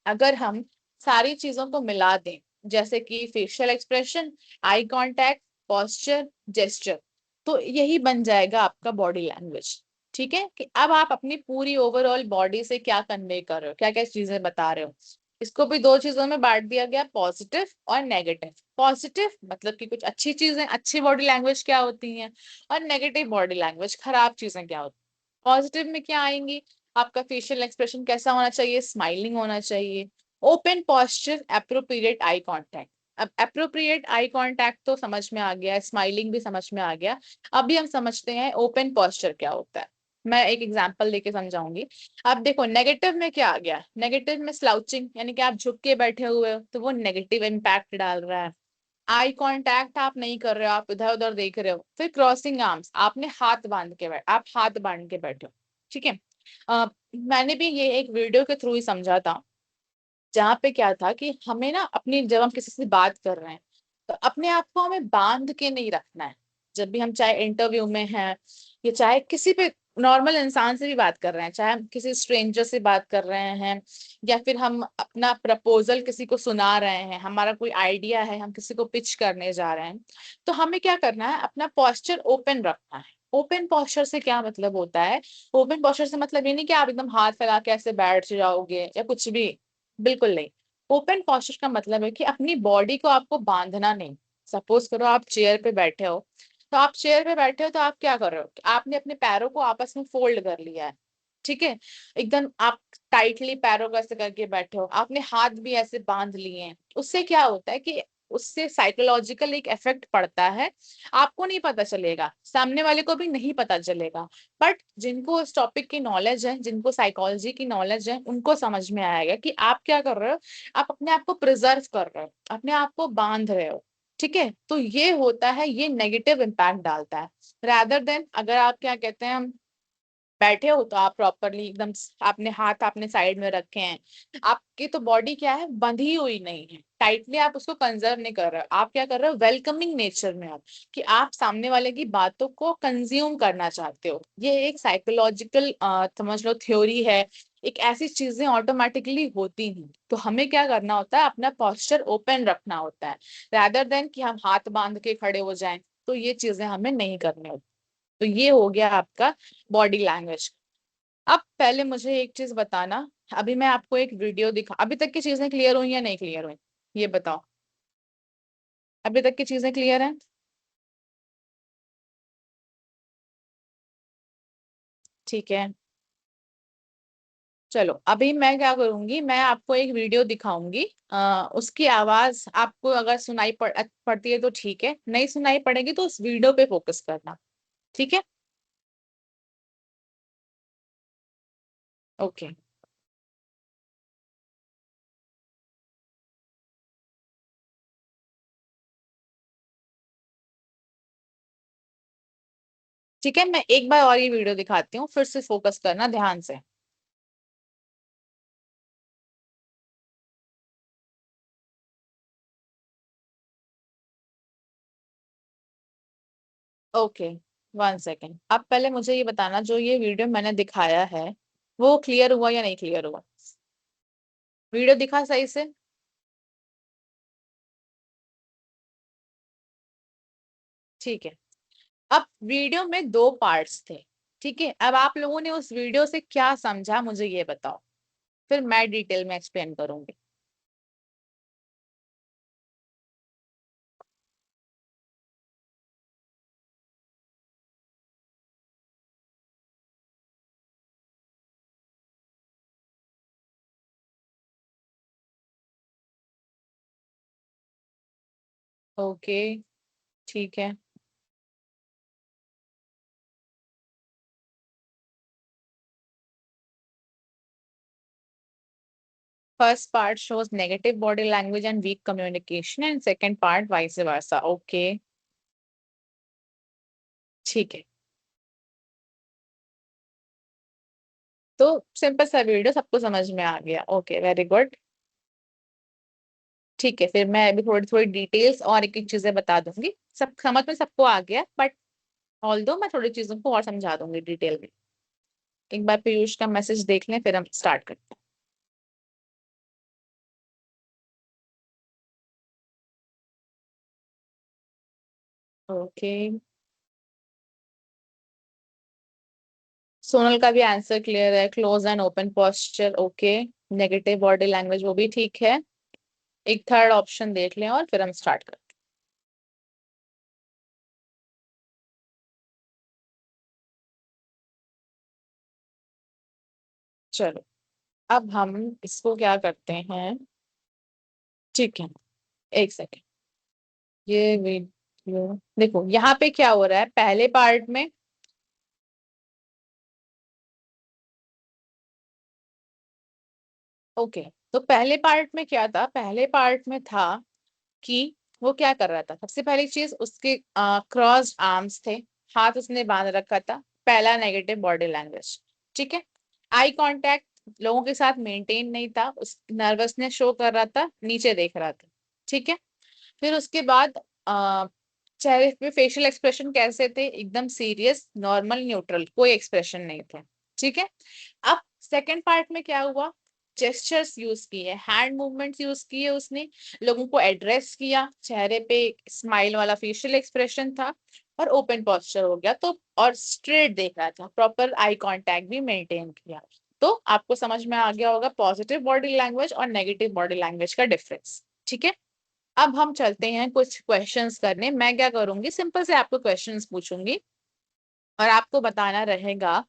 अगर हम सारी चीजों को मिला दें, जैसे कि facial expression, eye contact, posture, gesture, तो यही बन जाएगा आपका बॉडी लैंग्वेज। ठीक है, कि अब आप अपनी पूरी ओवरऑल बॉडी से क्या कन्वे कर रहे हो, क्या क्या चीजें बता रहे हो। इसको भी दो चीजों में बांट दिया गया, पॉजिटिव और नेगेटिव। पॉजिटिव मतलब कि कुछ अच्छी चीजें, अच्छी बॉडी लैंग्वेज क्या होती हैं, और नेगेटिव बॉडी लैंग्वेज, खराब चीजें क्या होती हैं। पॉजिटिव में क्या आएंगी? आपका फेशियल एक्सप्रेशन कैसा होना चाहिए? स्माइलिंग होना चाहिए। Open posture, appropriate eye contact. अब एप्रोप्रिएट आई कांटेक्ट तो समझ में आ गया, स्माइलिंग भी समझ में आ गया। अभी हम समझते हैं ओपन पोस्चर क्या होता है। मैं एक एग्जांपल देके समझाऊंगी। अब देखो नेगेटिव में क्या आ गया। नेगेटिव में स्लाउचिंग, यानी कि आप झुक के बैठे हुए हो, तो वो नेगेटिव इम्पैक्ट डाल रहा है। आई कांटेक्ट आप नहीं कर रहे हो, आप इधर उधर देख रहे हो। फिर क्रॉसिंग आर्म्स, आपने हाथ बांध के आप हाथ बांध के बैठे हो। ठीक है, मैंने भी ये एक वीडियो के थ्रू ही समझा था, जहाँ पे क्या था कि हमें ना अपनी, जब हम किसी से बात कर रहे हैं तो अपने आप को हमें बांध के नहीं रखना है। जब भी हम चाहे इंटरव्यू में हैं या चाहे किसी पे नॉर्मल इंसान से भी बात कर रहे हैं, चाहे हम किसी स्ट्रेंजर से बात कर रहे हैं, या फिर हम अपना प्रपोजल किसी को सुना रहे हैं, हमारा कोई आइडिया है, हम किसी को पिच करने जा रहे हैं, तो हमें क्या करना है? अपना पोस्चर ओपन रखना है। ओपन पोस्चर से क्या मतलब होता है? ओपन पोस्चर से मतलब ये नहीं कि आप एकदम हाथ फैला के ऐसे बैठ जाओगे या कुछ भी, बिल्कुल नहीं। ओपन पोस्चर का मतलब है कि अपनी बॉडी को आपको बांधना नहीं। सपोज करो आप चेयर पे बैठे हो, तो आप चेयर पे बैठे हो तो आप क्या कर रहे हो? आपने अपने पैरों को आपस में फोल्ड कर लिया है। ठीक है, एकदम आप टाइटली पैरों को ऐसे करके बैठे हो, आपने हाथ भी ऐसे बांध लिए हैं। उससे क्या होता है कि उससे साइकोलॉजिकल एक इफेक्ट पड़ता है। आपको नहीं पता चलेगा, सामने वाले को भी नहीं पता चलेगा, बट जिनको इस टॉपिक की नॉलेज है, जिनको साइकोलॉजी की नॉलेज है, उनको समझ में आएगा कि आप क्या कर रहे हो। आप अपने आप को प्रिजर्व कर रहे हो, अपने आप को बांध रहे हो। ठीक है, तो ये होता है, ये नेगेटिव इम्पैक्ट डालता है। रादर देन अगर आप क्या कहते हैं, बैठे हो तो आप प्रॉपरली एकदम आपने हाथ आपने साइड में रखे हैं, आपकी तो बॉडी क्या है, बंधी हुई नहीं है टाइटली, आप उसको कंजर्व नहीं कर रहे हो। आप क्या कर रहे हो? वेलकमिंग नेचर में आप, कि आप सामने वाले की बातों को कंज्यूम करना चाहते हो। ये एक साइकोलॉजिकल समझ लो थ्योरी है। एक ऐसी चीजें ऑटोमेटिकली होती हैं, तो हमें क्या करना होता है? अपना पोस्चर ओपन रखना होता है, रादर देन कि हम हाथ बांध के खड़े हो जाएं। तो ये चीजें हमें नहीं करनी होती। तो ये हो गया आपका बॉडी लैंग्वेज। अब पहले मुझे एक चीज बताना, अभी मैं आपको एक वीडियो दिखा, अभी तक की चीजें क्लियर हुई या नहीं क्लियर हुई, ये बताओ। अभी तक की चीजें क्लियर हैं? ठीक है, चलो अभी मैं क्या करूंगी, मैं आपको एक वीडियो दिखाऊंगी। उसकी आवाज आपको अगर पड़ती है तो ठीक है, नहीं सुनाई पड़ेगी तो उस वीडियो पे फोकस करना। ठीक है, ओके। ठीक है, मैं एक बार और ये वीडियो दिखाती हूँ, फिर से फोकस करना ध्यान से। Okay, 1 second. अब पहले मुझे ये बताना, जो ये वीडियो मैंने दिखाया है वो क्लियर हुआ या नहीं क्लियर हुआ? वीडियो दिखा सही से? ठीक है, अब वीडियो में दो पार्ट्स थे। ठीक है, अब आप लोगों ने उस वीडियो से क्या समझा मुझे ये बताओ, फिर मैं डिटेल में एक्सप्लेन करूंगी। ओके, ठीक है। first part shows negative body language and weak communication, and second part vice versa. Okay, ठीक है। तो सिंपल सा वीडियो, सबको समझ में आ गया। Okay, very good. ठीक है, फिर मैं अभी थोड़ी थोड़ी डिटेल्स और एक एक चीजें बता दूंगी। सब समझ में सबको आ गया, बट ऑल दो मैं थोड़ी चीजों को और समझा दूंगी डिटेल में। एक बार पीयूष का मैसेज देख लें, फिर हम स्टार्ट करते हैं। ओके, सोनल का भी आंसर क्लियर है, close and open posture. Okay, negative body language वो भी ठीक है। एक थर्ड ऑप्शन देख लें और फिर हम स्टार्ट करते हैं। चलो, अब हम इसको क्या करते हैं। ठीक है, एक सेकेंड। ये वीडियो देखो, यहाँ पे क्या हो रहा है पहले पार्ट में। ओके, तो पहले पार्ट में क्या था, पहले पार्ट में था कि वो क्या कर रहा था। सबसे पहली चीज, उसके क्रॉस्ड आर्म्स थे, हाथ उसने बांध रखा था। पहला नेगेटिव बॉडी लैंग्वेज। ठीक है। आई कांटेक्ट लोगों के साथ मेंटेन नहीं था, उस नर्वसनेस शो कर रहा था, नीचे देख रहा था। ठीक है। फिर उसके बाद चेहरे पे फेशियल एक्सप्रेशन कैसे थे, एकदम सीरियस, नॉर्मल, न्यूट्रल, कोई एक्सप्रेशन नहीं था। ठीक है। अब सेकंड पार्ट में क्या हुआ, जेस्चर्स यूज किए, हैंड मूवमेंट्स यूज किए, उसने लोगों को एड्रेस किया, चेहरे पे स्माइल वाला फेशियल एक्सप्रेशन था, और ओपन पोस्चर हो गया। तो और स्ट्रेट देख रहा था, प्रॉपर आई कांटेक्ट भी मेंटेन किया। तो आपको समझ में आ गया होगा पॉजिटिव बॉडी लैंग्वेज और नेगेटिव बॉडी लैंग्वेज का डिफरेंस। ठीक है। अब हम चलते हैं कुछ क्वेश्चंस करने। मैं क्या करूंगी, सिंपल से आपको क्वेश्चंस पूछूंगी और आपको बताना रहेगा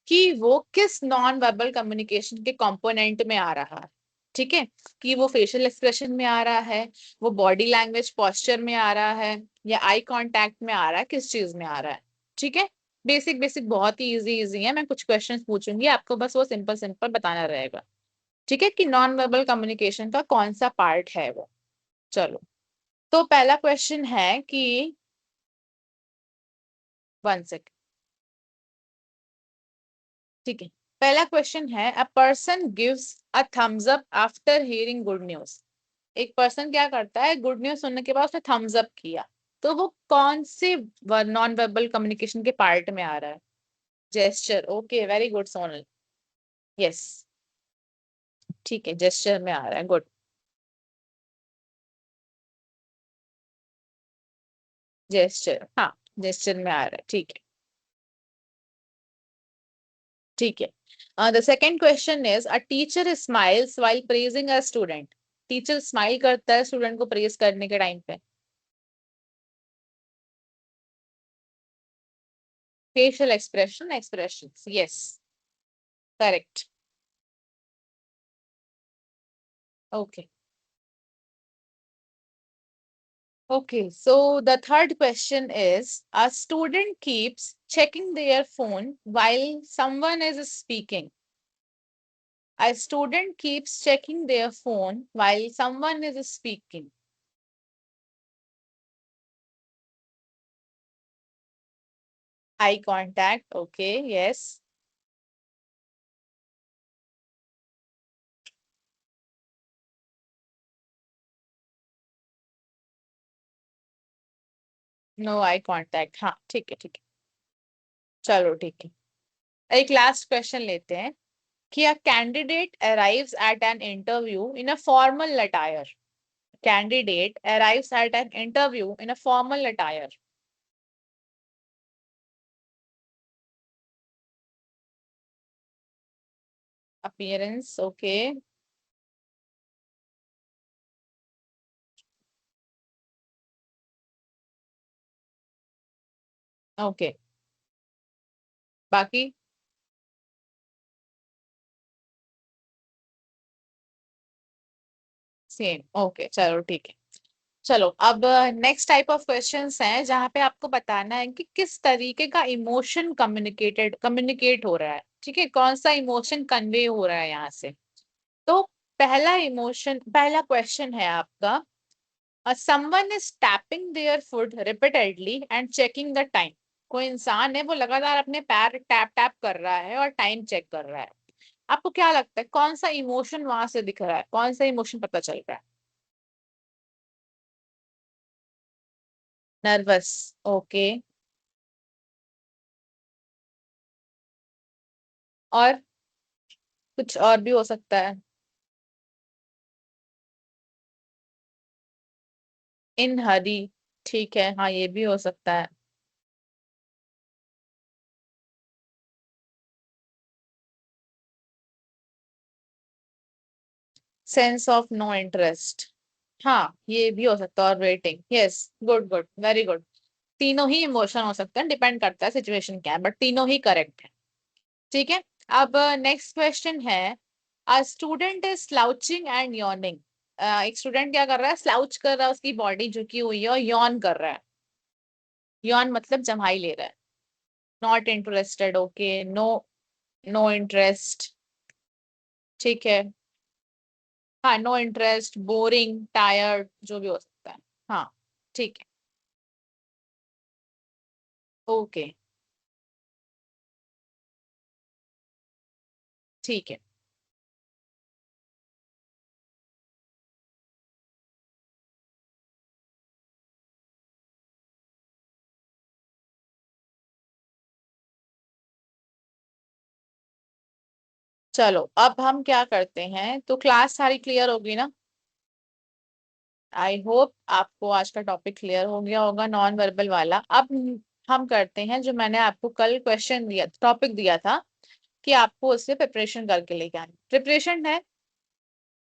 कि वो किस नॉन वर्बल कम्युनिकेशन के कंपोनेंट में आ रहा है। ठीक है, कि वो फेशियल एक्सप्रेशन में आ रहा है, वो बॉडी लैंग्वेज पोस्चर में आ रहा है, या आई कांटेक्ट में आ रहा है, किस चीज में आ रहा है। ठीक है। बेसिक बेसिक बहुत ही इजी इजी है। मैं कुछ क्वेश्चंस पूछूंगी, आपको बस वो सिंपल सिंपल बताना रहेगा। ठीक है, कि नॉन वर्बल कम्युनिकेशन का कौन सा पार्ट है वो। चलो, तो पहला क्वेश्चन है कि, वन सेकेंड। ठीक है, पहला क्वेश्चन है, a person gives a thumbs up after hearing good news. एक पर्सन क्या करता है, गुड न्यूज सुनने के बाद उसने थम्स अप किया। तो वो कौन से नॉन वर्बल कम्युनिकेशन के पार्ट में आ रहा है। Gesture. Okay, very good Sonal. Yes, ठीक है, जेस्चर में आ रहा है। गुड। जेस्चर, हाँ, जेस्चर में आ रहा है। ठीक है, ठीक है। The second question is, a teacher smiles while praising a student. Teacher smile करता है स्टूडेंट को प्रेज करने के टाइम पे। Facial expression, expression, yes, correct. Okay, okay, so the third question is, a student keeps checking their phone while someone is speaking. A student keeps checking their phone while someone is speaking. Eye contact, okay, yes. No eye contact, हाँ, ठीक है, ठीक है। चलो, ठीक है। एक last question लेते हैं कि a candidate arrives at an interview in a formal attire. Candidate arrives at an interview in a formal attire. Appearance, okay, okay. बाकी सेम, ओके, चलो, ठीक है। चलो, अब नेक्स्ट टाइप ऑफ क्वेश्चंस हैं जहां पे आपको बताना है कि किस तरीके का इमोशन कम्युनिकेट हो रहा है। ठीक है, कौन सा इमोशन कन्वे हो रहा है यहाँ से। तो पहला क्वेश्चन है आपका, someone is tapping their foot repeatedly and checking the time. कोई इंसान है वो लगातार अपने पैर टैप टैप कर रहा है और टाइम चेक कर रहा है। आपको क्या लगता है कौन सा इमोशन वहां से दिख रहा है, कौन सा इमोशन पता चल रहा है? Nervous, okay. और कुछ और भी हो सकता है? इन हरी, ठीक है, हाँ ये भी हो सकता है। सेंस ऑफ नो इंटरेस्ट, हाँ ये भी हो सकता है। और waiting, yes, good good, very good. तीनों ही इमोशन हो सकते हैं, डिपेंड करता है सिचुएशन क्या है, बट तीनों ही करेक्ट है। ठीक है। अब नेक्स्ट क्वेश्चन है, a student is slouching and yawning. एक स्टूडेंट क्या कर रहा है, स्लाउच कर रहा है, उसकी बॉडी झुकी हुई है और यॉन कर रहा है। यॉन मतलब जम्हाई ले रहा है। Not interested, okay, no, no interest, ठीक है। हाँ, नो इंटरेस्ट, बोरिंग, टायर्ड, जो भी हो सकता है। हाँ, ठीक है, ओके, ठीक है। चलो अब हम क्या करते हैं, तो क्लास सारी क्लियर होगी ना? आई होप आपको आज का टॉपिक क्लियर हो गया होगा, नॉन वर्बल वाला। अब हम करते हैं जो मैंने आपको कल क्वेश्चन दिया, टॉपिक दिया था कि आपको उससे प्रिपरेशन करके लेके आनी। प्रिपरेशन है,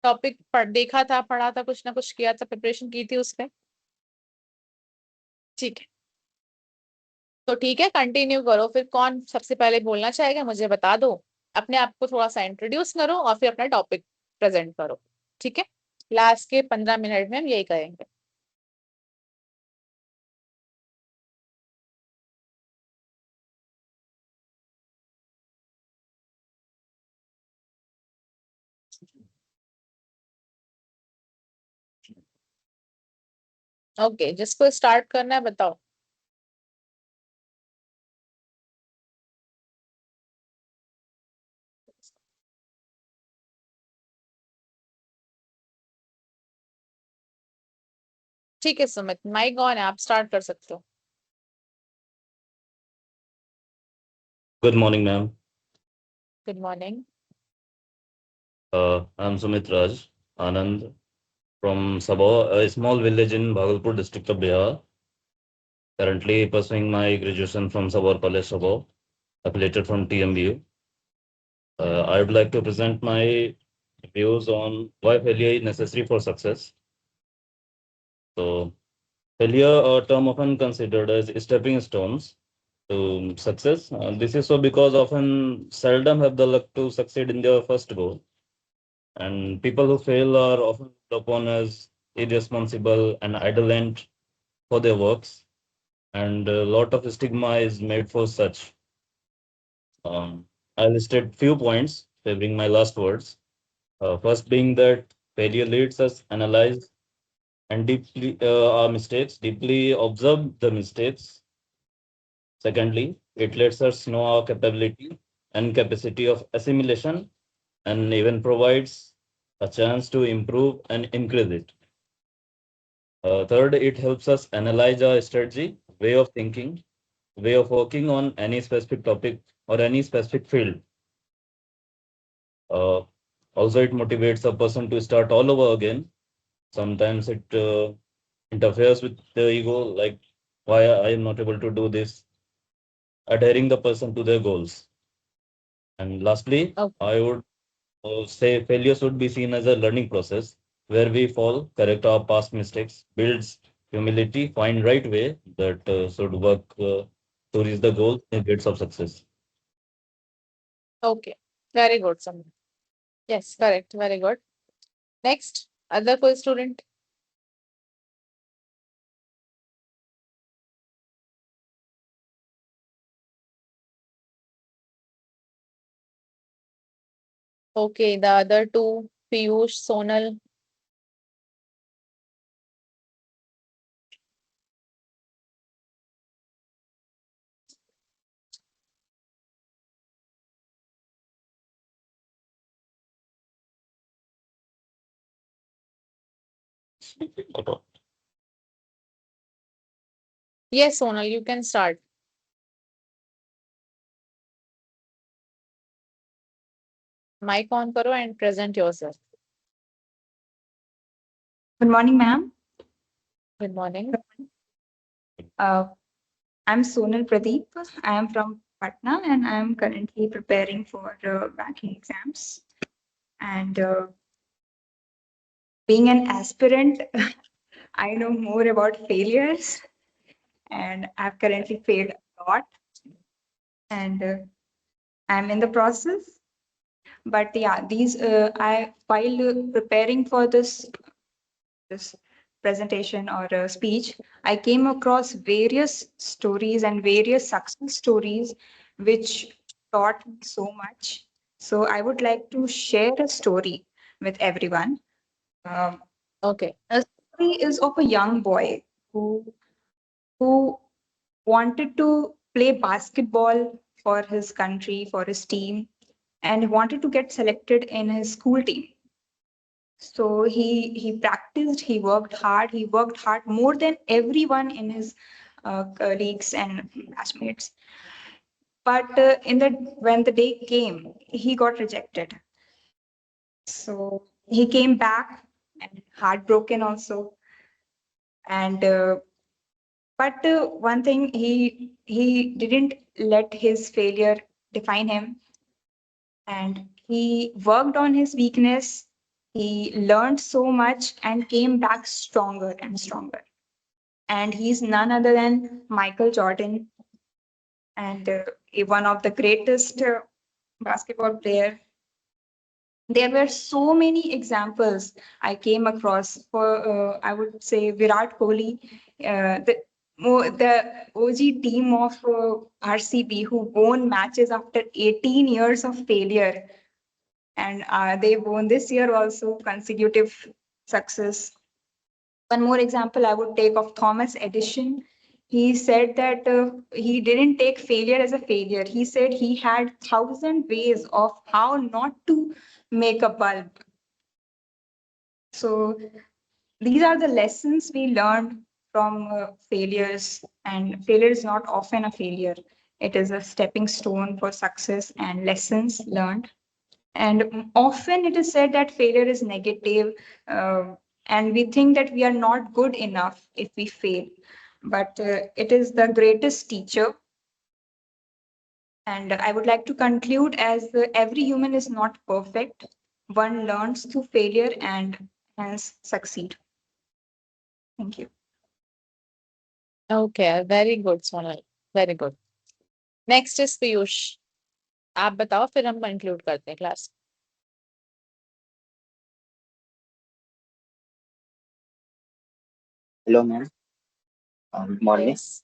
टॉपिक पढ़ देखा था, पढ़ा था, कुछ ना कुछ किया था, प्रिपरेशन की थी उस पे। ठीक है, तो ठीक है, कंटिन्यू करो। फिर कौन सबसे पहले बोलना चाहेगा मुझे बता दो। अपने आप को थोड़ा सा इंट्रोड्यूस करो और फिर अपना टॉपिक प्रेजेंट करो। ठीक है, लास्ट के 15 मिनट में हम यही करेंगे। ओके, जिसको स्टार्ट करना है बताओ। ठीक है सुमित, माइक ऑन है, आप स्टार्ट कर सकते हो। Good morning, ma'am. Good morning. I'm Sumit Raj Anand from Sabha, a small village in Bhagalpur district of Bihar. Currently pursuing my graduation from Sabha College, Sabha, affiliated from TMBU. I would like to present my views on why failure is necessary for success. So, failure, a term often considered as stepping stones to success. This is so because often seldom have the luck to succeed in their first goal. And people who fail are often looked upon as irresponsible and idolent for their works, and a lot of stigma is made for such. I listed few points favoring my last words. First being that failure leads us analyze and deeply our mistakes, deeply observe the mistakes. Secondly, it lets us know our capability and capacity of assimilation, and even provides a chance to improve and increase it. Third, it helps us analyze our strategy, way of thinking, way of working on any specific topic or any specific field. Uh, Also, it motivates a person to start all over again. Sometimes it interferes with the ego, like why I am not able to do this, adhering the person to their goals. And lastly, I would say failure should be seen as a learning process where we fall, correct our past mistakes, builds humility, find right way that should work to reach the goal and gates of success. Okay, very good Sumit, yes correct, very good. Next, other कोई student? Okay, the other two. Piyush, Sonal. Yes, Sonal, you can start. Mic on karo and present yourself. Good morning, ma'am. Good morning. Uh, I'm Sonal Pradeep. I am from Patna and I am currently preparing for banking exams. And being an aspirant, I know more about failures and I've currently failed a lot and I'm in the process. But yeah, while preparing for this presentation or speech, I came across various stories and various success stories which taught me so much. So I would like to share a story with everyone. Um, Okay. a story is of a young boy who wanted to play basketball for his country, for his team, and wanted to get selected in his school team. So he practiced, he worked hard more than everyone in his colleagues and classmates. But in the when the day came, he got rejected. So he came back and heartbroken also. And but one thing he didn't let his failure define him, and he worked on his weakness. He learned so much and came back stronger and stronger. And he's none other than Michael Jordan, and one of the greatest basketball player. There were so many examples I came across. I would say Virat Kohli, the OG team of RCB who won matches after 18 years of failure, and they won this year also consecutive success. One more example I would take of Thomas Edison. He said that he didn't take failure as a failure. He said he had 1,000 ways of how not to make a bulb. So these are the lessons we learned from failures, and failure is not often a failure. It is a stepping stone for success and lessons learned. And often it is said that failure is negative, and we think that we are not good enough if we fail. But it is the greatest teacher. And I would like to conclude as every human is not perfect. One learns through failure and hence succeed. Thank you. Okay, very good, Sonal. Very good. Next is Piyush. आप बताओ फिर हम conclude करते हैं class. Hello, ma'am. Good morning. Yes.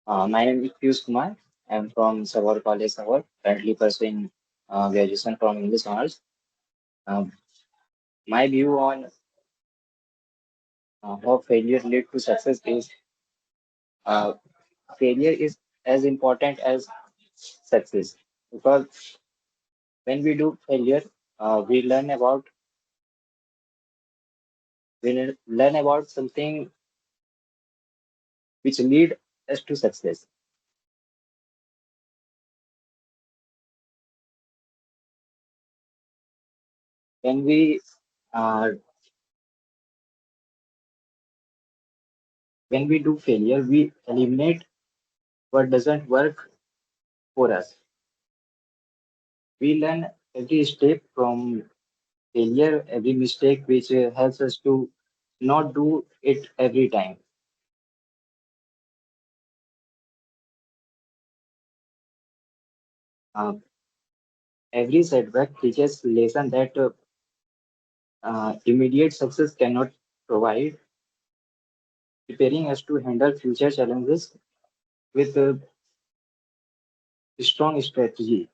My name is Piyush Kumar. I'm from Savor College, Savor, currently pursuing graduation from English honors. Um, my view on how failure lead to success is uh, failure is as important as success, because when we do failure, we learn about something which lead us to success. When we uh, when we do failure, we eliminate what doesn't work for us. We learn every step from failure, every mistake, which helps us to not do it every time. Uh, every setback teaches lesson that immediate success cannot provide, preparing us to handle future challenges with a strong strategy.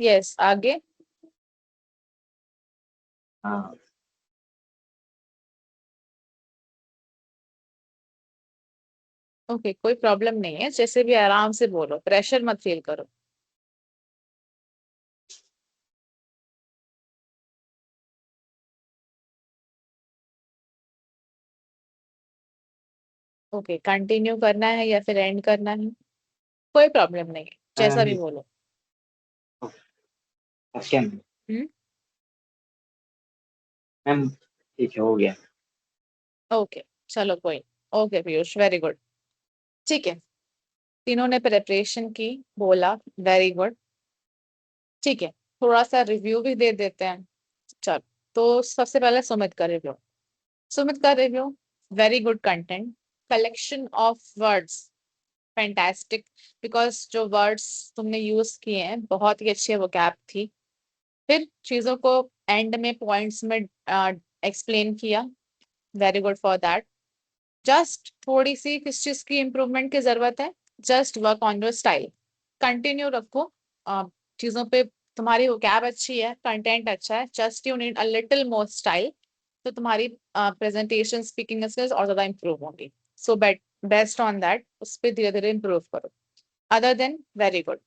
Yes, आगे। हाँ okay, कोई problem नहीं है, जैसे भी आराम से बोलो, प्रेशर मत फील करो। ओके, कंटिन्यू करना है या फिर एंड करना है, कोई प्रॉब्लम नहीं है, जैसा भी नहीं, बोलो। ओके हम्म। मैम, ठीक है, हो गया। ओके, चलो कोई। Okay Piyush, very good. ठीक है, तीनों ने प्रिपरेशन की, बोला, वेरी गुड। ठीक है, थोड़ा सा रिव्यू भी दे देते हैं। चलो, तो सबसे पहले सुमित का रिव्यू। सुमित का review, very good content, collection of words, fantastic, because जो वर्ड्स तुमने यूज किए हैं बहुत ही अच्छे, वो गैप थी। फिर चीजों को एंड में पॉइंट्स में एक्सप्लेन किया, very good for that. Just थोड़ी सी किस चीज की इम्प्रूवमेंट की जरूरत है, just work on your style, continue रखो चीजों पे। तुम्हारी वो कैब अच्छी है, कंटेंट अच्छा है, just you need a little more style, तो तुम्हारी प्रेजेंटेशन स्पीकिंग स्किल्स और ज्यादा इंप्रूव होंगी। सो बेस्ट ऑन दैट, उस पर धीरे धीरे इंप्रूव करो। Other than very good.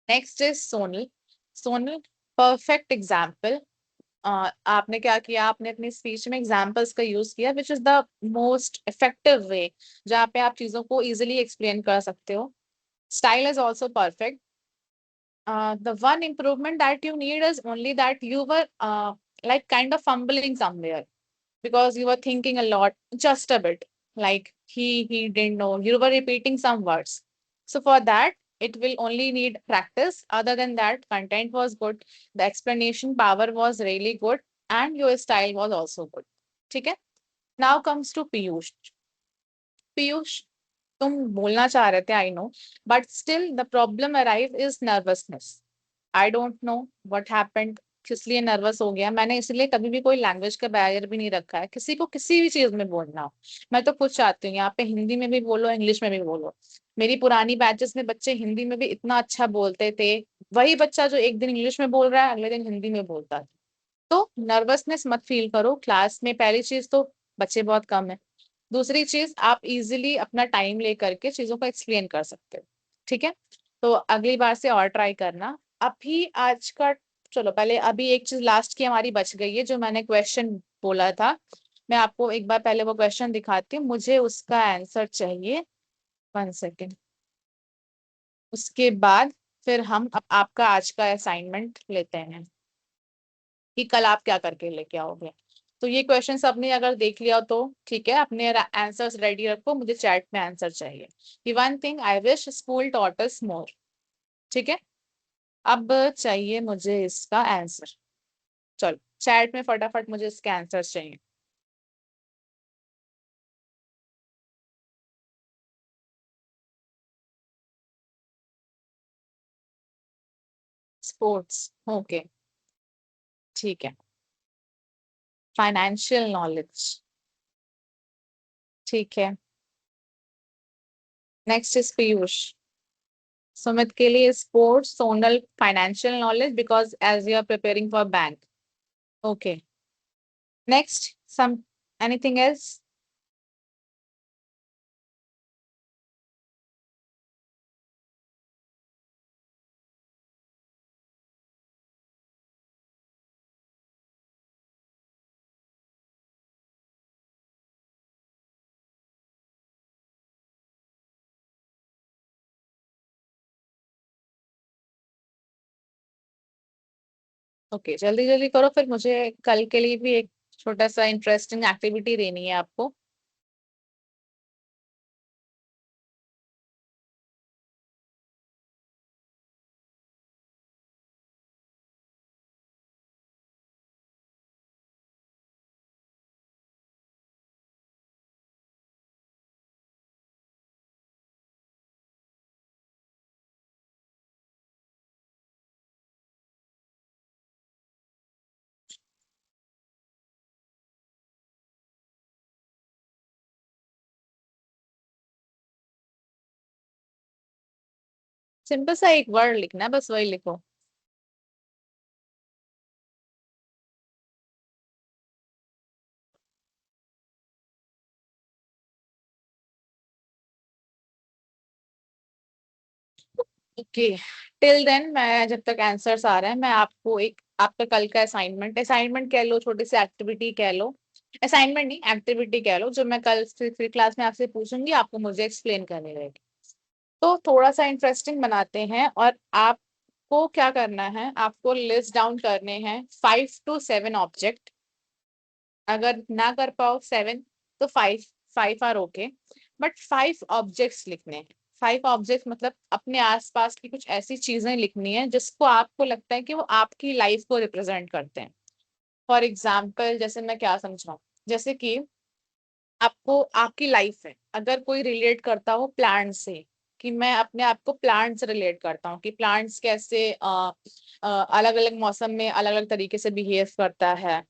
Next is Sonal. Sonal, perfect example. आपने क्या किया, आपने अपनी स्पीच में एग्जाम्पल्स का यूज किया, विच is the most effective way, जहाँ पे आप चीजों को इजिली एक्सप्लेन कर सकते हो। Style is also perfect. The one improvement that you need is only that you were like kind of fumbling somewhere, because you were thinking a lot, just a bit, like he didn't know, you were repeating some words. So for that, it will only need practice. Other than that, content was good, the explanation power was really good, and your style was also good. Okay. Now comes to Piyush. Piyush, तुम बोलना चाह रहे थे, I know, but still the problem arrive is nervousness. I don't know what happened, किस लिए nervous हो गया। मैंने इसलिए कभी भी कोई लैंग्वेज का बैरियर भी नहीं रखा है, किसी को किसी भी चीज में बोलना हो। मैं तो खुद चाहती हूँ यहाँ पे हिंदी में भी बोलो, इंग्लिश में भी बोलो। मेरी पुरानी बैचेस में बच्चे हिंदी में भी इतना अच्छा बोलते थे, वही बच्चा जो एक दिन इंग्लिश में बोल रहा है अगले दिन हिंदी में बोलता है। तो नर्वसनेस मत फील करो क्लास में, पहली चीज तो बच्चे बहुत कम है, दूसरी चीज आप इजीली अपना टाइम लेकर के चीजों को एक्सप्लेन कर सकते हो। ठीक है, तो अगली बार से और ट्राई करना। अभी आज का, चलो पहले अभी एक चीज लास्ट की हमारी बच गई है, जो मैंने क्वेश्चन बोला था। मैं आपको एक बार पहले वो क्वेश्चन दिखाती हूँ, मुझे उसका आंसर चाहिए, 1 सेकेंड। उसके बाद फिर हम आपका आज का असाइनमेंट लेते हैं कि कल आप क्या करके लेके आओगे। तो ये क्वेश्चन सबने अगर देख लिया तो ठीक है, अपने आंसर्स रेडी रखो, मुझे चैट में आंसर चाहिए। कि one thing I wish school taught us more. ठीक है, अब चाहिए मुझे इसका आंसर। चलो चैट में फटाफट मुझे इसके आंसर चाहिए। स्पोर्ट्स, ओके, ठीक है। फाइनेंशियल नॉलेज, ठीक है। Next is Piyush. सुमित के लिए sports, Sonal financial knowledge, because as you are preparing for bank. Okay, next some, anything else? Okay, जल्दी जल्दी करो, फिर मुझे कल के लिए भी एक छोटा सा इंटरेस्टिंग एक्टिविटी देनी है आपको। सिंपल सा एक वर्ड लिखना है, बस वही लिखो। ओके, टिल देन मैं जब तक आंसर्स आ रहे हैं मैं आपको एक आपका कल का असाइनमेंट कह लो, छोटी सी एक्टिविटी कह लो, असाइनमेंट नहीं एक्टिविटी कह लो, जो मैं कल फिर क्लास में आपसे पूछूंगी, आपको मुझे एक्सप्लेन करनी रहेगी। तो थोड़ा सा इंटरेस्टिंग बनाते हैं और आपको क्या करना है, आपको लिस्ट डाउन करने हैं 5 to 7 ऑब्जेक्ट। अगर ना कर पाओ 7 तो 5 आर ओके, बट 5 ऑब्जेक्ट्स लिखने हैं। 5 ऑब्जेक्ट्स मतलब अपने आसपास की कुछ ऐसी चीजें लिखनी है जिसको आपको लगता है कि वो आपकी लाइफ को रिप्रेजेंट करते हैं। फॉर एग्जाम्पल जैसे मैं क्या समझाऊं, जैसे कि आपको आपकी लाइफ है, अगर कोई रिलेट करता हो प्लांट से, कि मैं अपने आप को प्लांट से रिलेट करता हूँ कि प्लांट्स कैसे अलग अलग मौसम में अलग अलग तरीके से बिहेव करता है,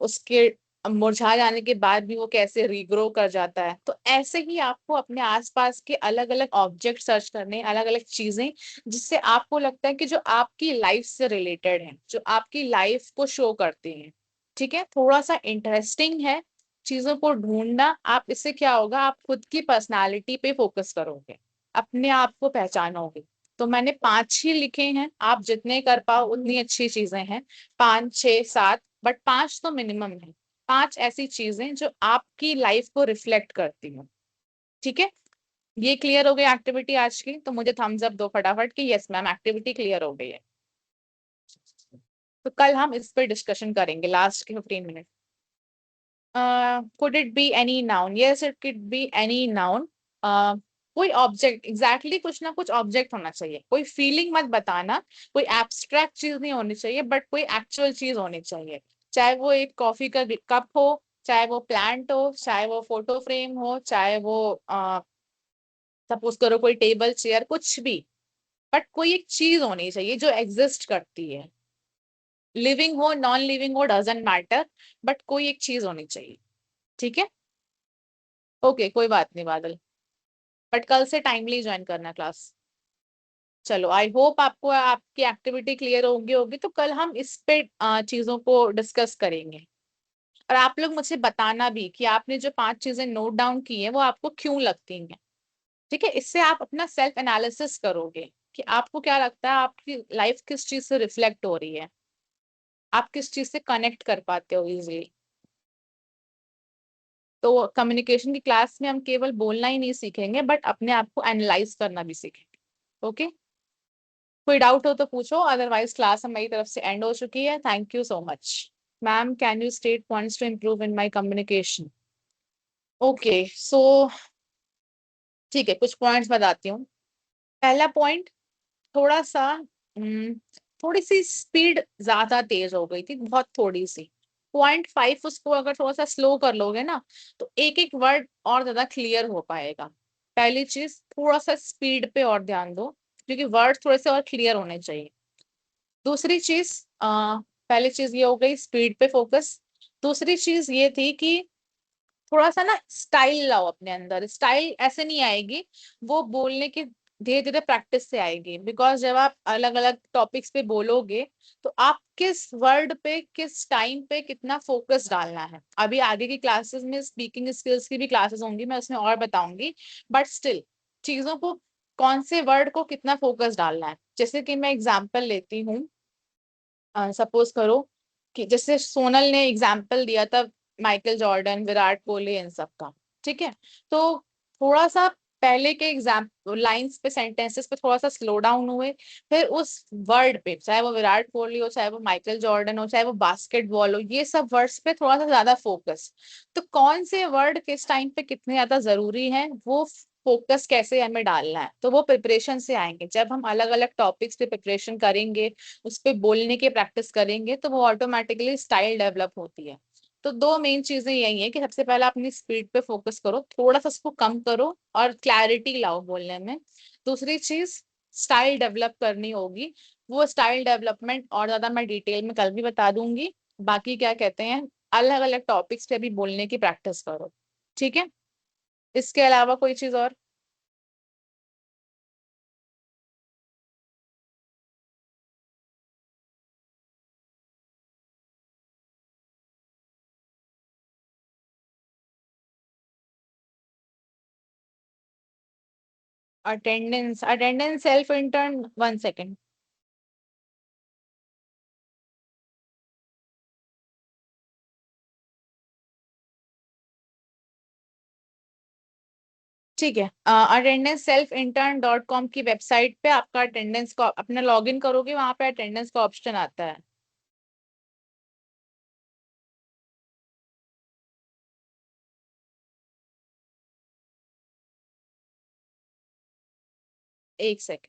उसके मुरझा जाने के बाद भी वो कैसे रीग्रो कर जाता है। तो ऐसे ही आपको अपने आसपास के अलग अलग ऑब्जेक्ट सर्च करने, अलग अलग चीजें जिससे आपको लगता है कि जो आपकी लाइफ से रिलेटेड है, जो आपकी लाइफ को शो करती हैं। ठीक है, थोड़ा सा इंटरेस्टिंग है चीजों को ढूंढना। आप इससे क्या होगा, आप खुद की पर्सनालिटी पे फोकस करोगे, अपने आप को पहचानोगे। तो मैंने 5 ही लिखे हैं, आप जितने कर पाओ उतनी अच्छी चीजें हैं, 5 6 7, बट 5 तो मिनिमम है। 5 ऐसी चीजें जो आपकी लाइफ को रिफ्लेक्ट करती हैं। ठीक है, ये क्लियर हो गई एक्टिविटी आज की? तो मुझे थम्स अप दो फटाफट कि यस मैम एक्टिविटी क्लियर हो गई है। तो कल हम इस पर डिस्कशन करेंगे लास्ट के 15 minute. could it be any noun? Yes, it could be any noun. कोई ऑब्जेक्ट एग्जैक्टली कुछ ना कुछ ऑब्जेक्ट होना चाहिए, कोई फीलिंग मत बताना, कोई एब्स्ट्रैक्ट चीज नहीं होनी चाहिए, बट कोई एक्चुअल चीज होनी चाहिए। चाहे वो एक कॉफी का कप हो, चाहे वो प्लांट हो, चाहे वो फोटो फ्रेम हो, चाहे वो सपोज करो कोई टेबल चेयर, कुछ भी, बट कोई एक चीज होनी चाहिए जो एग्जिस्ट करती है। लिविंग हो नॉन लिविंग हो डजेंट मैटर, बट कोई एक चीज होनी चाहिए। ठीक है, ओके कोई बात नहीं बादल, बट कल से टाइमली ज्वाइन करना क्लास। चलो आई होप आपको आपकी एक्टिविटी क्लियर होगी तो कल हम इस पे चीजों को डिस्कस करेंगे। और आप लोग मुझे बताना भी कि आपने जो 5 चीजें नोट डाउन की हैं वो आपको क्यों लगती हैं। ठीक है, इससे आप अपना सेल्फ एनालिसिस करोगे कि आपको क्या लगता है आपकी लाइफ किस चीज से रिफ्लेक्ट हो रही है, आप किस चीज से कनेक्ट कर पाते हो इजिली। तो कम्युनिकेशन की क्लास में हम केवल बोलना ही नहीं सीखेंगे, बट अपने आप को एनालाइज करना भी सीखेंगे। ओके, कोई डाउट हो तो पूछो, अदरवाइज क्लास हमारी तरफ से एंड हो चुकी है। Thank you so much. Ma'am can you state points to improve in my communication? Okay so ठीक है, कुछ पॉइंट्स बताती हूँ। पहला पॉइंट, थोड़ा सा थोड़ी सी स्पीड ज्यादा तेज हो गई थी, बहुत थोड़ी सी। 0.5 उसको अगर थोड़ा सा स्लो कर लोगे ना, तो एक एक वर्ड और ज्यादा क्लियर हो पाएगा। पहली चीज, थोड़ा सा स्पीड पे और ध्यान दो, क्योंकि वर्ड थोड़े से और क्लियर होने चाहिए। दूसरी चीज, पहली चीज ये हो गई स्पीड पे फोकस। दूसरी चीज ये थी कि थोड़ा सा ना स्टाइल लाओ अपने अंदर। स्टाइल ऐसे नहीं आएगी, वो बोलने की धीरे धीरे प्रैक्टिस से आएगी। बिकॉज जब आप अलग अलग टॉपिक्स पे बोलोगे तो आप किस वर्ड पे किस टाइम पे कितना फोकस डालना है। अभी आगे की क्लासेस में स्पीकिंग स्किल्स की भी क्लासेस होंगी, मैं उसमें और बताऊंगी, बट स्टिल चीजों को, कौन से वर्ड को कितना फोकस डालना है। जैसे कि मैं एग्जाम्पल लेती हूँ, सपोज करो कि जैसे सोनल ने एग्जाम्पल दिया था माइकल जॉर्डन, विराट कोहली, इन सब का। ठीक है, तो थोड़ा सा पहले के एग्जाम लाइंस पे, सेंटेंसेस पे थोड़ा सा स्लो डाउन हुए, फिर उस वर्ड पे, चाहे वो विराट कोहली हो, चाहे वो माइकल जॉर्डन हो, चाहे वो बास्केटबॉल हो, ये सब वर्ड्स पे थोड़ा सा ज्यादा फोकस। तो कौन से वर्ड किस टाइम पे कितने ज्यादा जरूरी है, वो फोकस कैसे हमें डालना है, तो वो प्रिपरेशन से आएंगे। जब हम अलग अलग टॉपिक्स पे प्रिपरेशन करेंगे, उस पे बोलने की प्रैक्टिस करेंगे, तो वो ऑटोमेटिकली स्टाइल डेवलप होती है। तो दो मेन चीजें यही है कि सबसे पहले अपनी स्पीड पे फोकस करो, थोड़ा सा उसको कम करो और क्लैरिटी लाओ बोलने में। दूसरी चीज, स्टाइल डेवलप करनी होगी। वो स्टाइल डेवलपमेंट और ज्यादा मैं डिटेल में कल भी बता दूंगी। बाकी क्या कहते हैं, अलग अलग टॉपिक्स पे भी बोलने की प्रैक्टिस करो। ठीक है, इसके अलावा कोई चीज और? Attendance self intern, 1 second. ठीक है, अटेंडेंस सेल्फ इंटर्न .com की वेबसाइट पे आपका अटेंडेंस का अपना लॉगिन करोगे, वहां पे अटेंडेंस का ऑप्शन आता है। एक सेकेंड।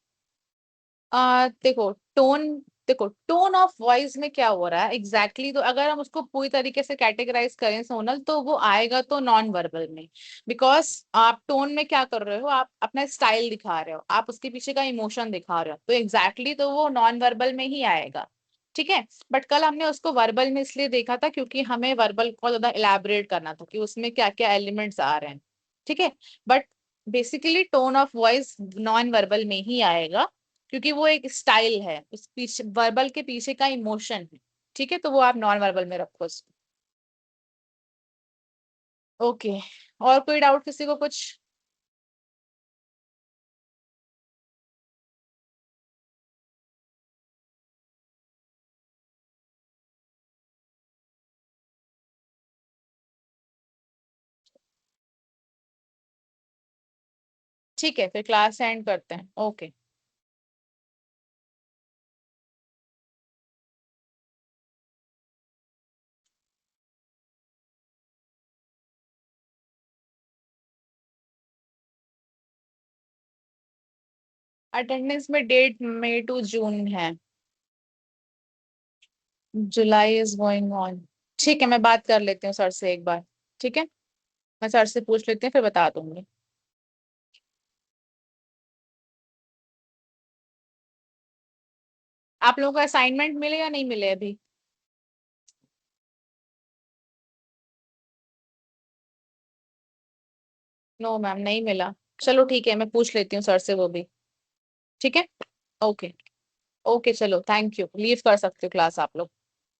देखो टोन ऑफ वॉइस में क्या हो रहा है एग्जैक्टली तो अगर हम उसको पूरी तरीके से कैटेगराइज करें सोनल, तो वो आएगा तो नॉन वर्बल में। बिकॉज आप टोन में क्या कर रहे हो, आप अपना स्टाइल दिखा रहे हो, आप उसके पीछे का इमोशन दिखा रहे हो, तो एग्जैक्टली तो वो नॉन वर्बल में ही आएगा। ठीक है, बट कल हमने उसको वर्बल में इसलिए देखा था क्योंकि हमें वर्बल को ज्यादा इलेबोरेट करना था कि उसमें क्या क्या एलिमेंट्स आ रहे हैं। ठीक है, but basically tone of voice non verbal में ही आएगा क्योंकि वो एक स्टाइल है, उस पीछे वर्बल के पीछे का इमोशन है। ठीक है, तो वो आप नॉन वर्बल में रखो उसको। ओके, और कोई डाउट किसी को कुछ? ठीक है, फिर क्लास एंड करते हैं। ओके। अटेंडेंस में डेट मई टू जून है। जुलाई इज गोइंग ऑन। ठीक है, मैं बात कर लेती हूँ सर से एक बार। ठीक है, मैं सर से पूछ लेती हूँ फिर बता दूंगी। आप लोगों को असाइनमेंट मिले या नहीं मिले अभी? नो मैम, नहीं मिला। चलो ठीक है, मैं पूछ लेती हूँ सर से वो भी। ठीक है। ओके। ओके चलो, थैंक यू, लीव कर सकते हो क्लास आप लोग।